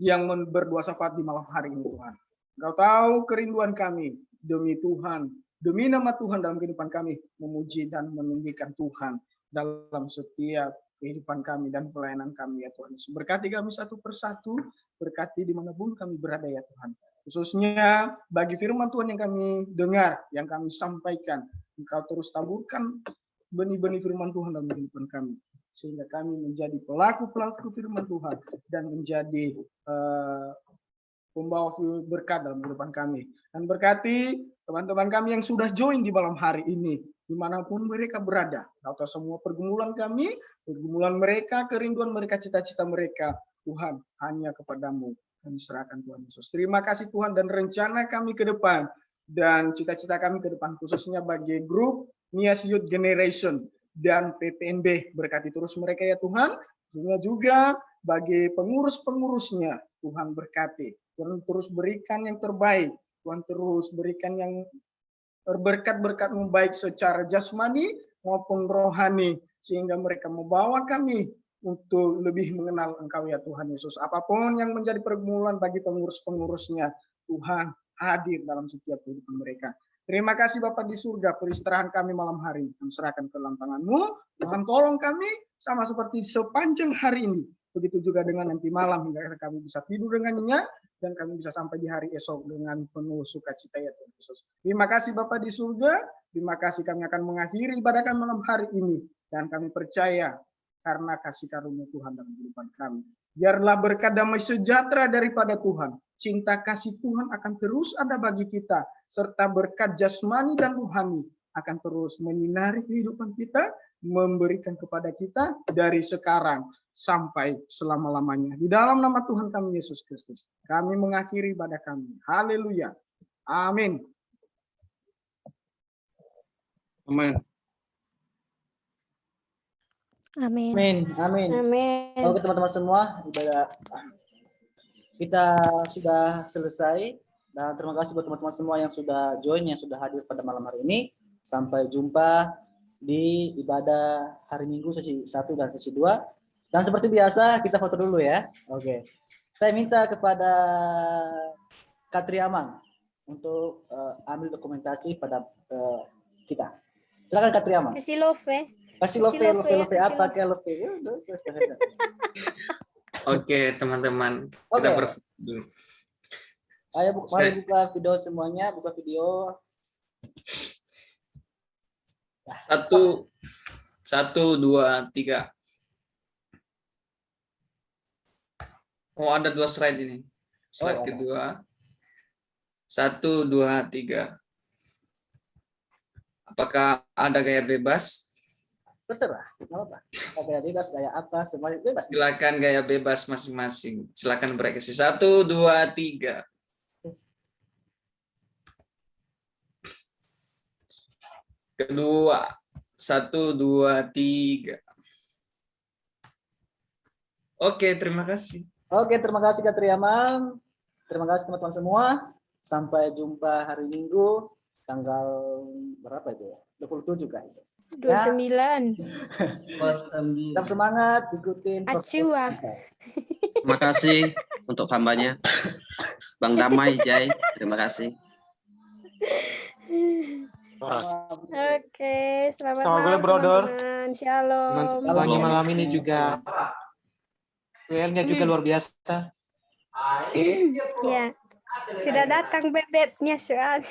yang berdoa syafaat di malam hari ini Tuhan. Engkau tahu kerinduan kami demi Tuhan, demi nama Tuhan dalam kehidupan kami, memuji dan meninggikan Tuhan dalam setiap kehidupan kami dan pelayanan kami ya Tuhan. Berkati kami satu persatu, berkati dimanapun kami berada ya Tuhan. Khususnya bagi firman Tuhan yang kami dengar, yang kami sampaikan, Engkau terus taburkan benih-benih firman Tuhan dalam kehidupan kami. Sehingga kami menjadi pelaku-pelaku firman Tuhan dan menjadi pembawa berkat dalam kehidupan kami. Dan berkati teman-teman kami yang sudah join di malam hari ini, dimanapun mereka berada, atau semua pergumulan kami, pergumulan mereka, kerinduan mereka, cita-cita mereka, Tuhan, hanya kepadamu kami serahkan Tuhan Yesus. Terima kasih Tuhan, dan rencana kami ke depan dan cita-cita kami ke depan khususnya bagi grup Nias Youth Generation dan PPNB, berkati terus mereka ya Tuhan. Khususnya juga bagi pengurus-pengurusnya, Tuhan berkati. Tuhan terus berikan yang terbaik. Tuhan terus berikan yang berkat-berkat-Mu baik secara jasmani maupun rohani, sehingga mereka membawa kami untuk lebih mengenal Engkau ya Tuhan Yesus. Apapun yang menjadi pergumulan bagi pengurus-pengurusnya, Tuhan hadir dalam setiap kehidupan mereka. Terima kasih Bapak di surga, peristirahan kami malam hari kami serahkan ke dalam tangan-Mu. Tuhan tolong kami sama seperti sepanjang hari ini. Begitu juga dengan nanti malam hingga kami bisa tidur dengan nyenyak dan kami bisa sampai di hari esok dengan penuh sukacita ya Tuhan Yesus. Terima kasih Bapak di surga. Terima kasih, kami akan mengakhiri ibadah kami malam hari ini dan kami percaya karena kasih karunia Tuhan dalam kehidupan kami. Biarlah berkat damai sejahtera daripada Tuhan, cinta kasih Tuhan akan terus ada bagi kita, serta berkat jasmani dan rohani akan terus menyinari kehidupan kita, memberikan kepada kita dari sekarang sampai selama-lamanya. Di dalam nama Tuhan kami Yesus Kristus, kami mengakhiri ibadah kami. Haleluya. Amin. Amin. Amin. Amin, amin. Amin. Oke teman-teman semua, ibadah kita sudah selesai, dan terima kasih buat teman-teman semua yang sudah join, yang sudah hadir pada malam hari ini. Sampai jumpa di ibadah hari Minggu sesi 1 dan sesi 2. Dan seperti biasa kita foto dulu ya. Oke. Saya minta kepada Katri Amang untuk ambil dokumentasi pada kita. Silakan Katri Amang. Kasih love ya. Kasih Kasih love love ya, apa kasih kayak love. Oke, teman-teman. Oke. Kita berfoto dulu. Ayo mari buka video semuanya, buka video. Satu, dua, tiga. Oh, ada 2 slide ini. Slide Oh, ada. kedua. 1, 2, 3. Apakah ada gaya bebas? Terserah, nggak apa-apa. Gaya bebas, gaya apa, semuanya bebas. Silakan gaya bebas masing-masing. Silakan bereaksi. 1, 2, 3. Kedua. 1, 2, 3. Oke, terima kasih. Oke, terima kasih Katri Amang. Terima kasih teman-teman semua. Sampai jumpa hari Minggu tanggal berapa itu ya? 27 kan itu. 29. Tetap semangat, ikutin. Acua. Terima kasih untuk hambanya. Bang Damai, Jai. Terima kasih. Oke, selamat Selamat malam brother. teman-teman. Shalom. Pagi malam ini juga WL-nya juga luar biasa. Ya, sudah datang bebeknya soal.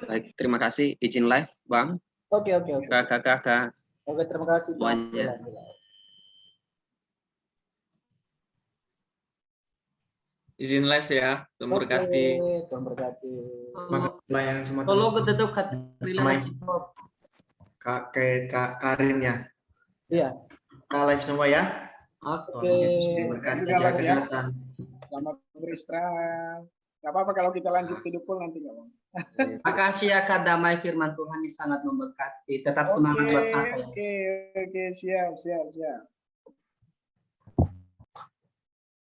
Baik, terima kasih. Izin live, Bang. Oke. Kakak-kakak. Oke, terima kasih. Semuanya. Izin live ya. Tuhan berkati. Tuhan berkati. Pelayanan semua Kalau ketutup kata Kak Karin ya. Iya. Kak live semua ya. Oke. Tuhan Yesus memberkati, jaga kesehatan. Selamat beristirahat. Nggak apa-apa kalau kita lanjut video call nanti nggak apa-apa. Makasih ya Kak Damai, firman Tuhan ini sangat memberkati. Tetap semangat buat Kakak ya. Oke, siap.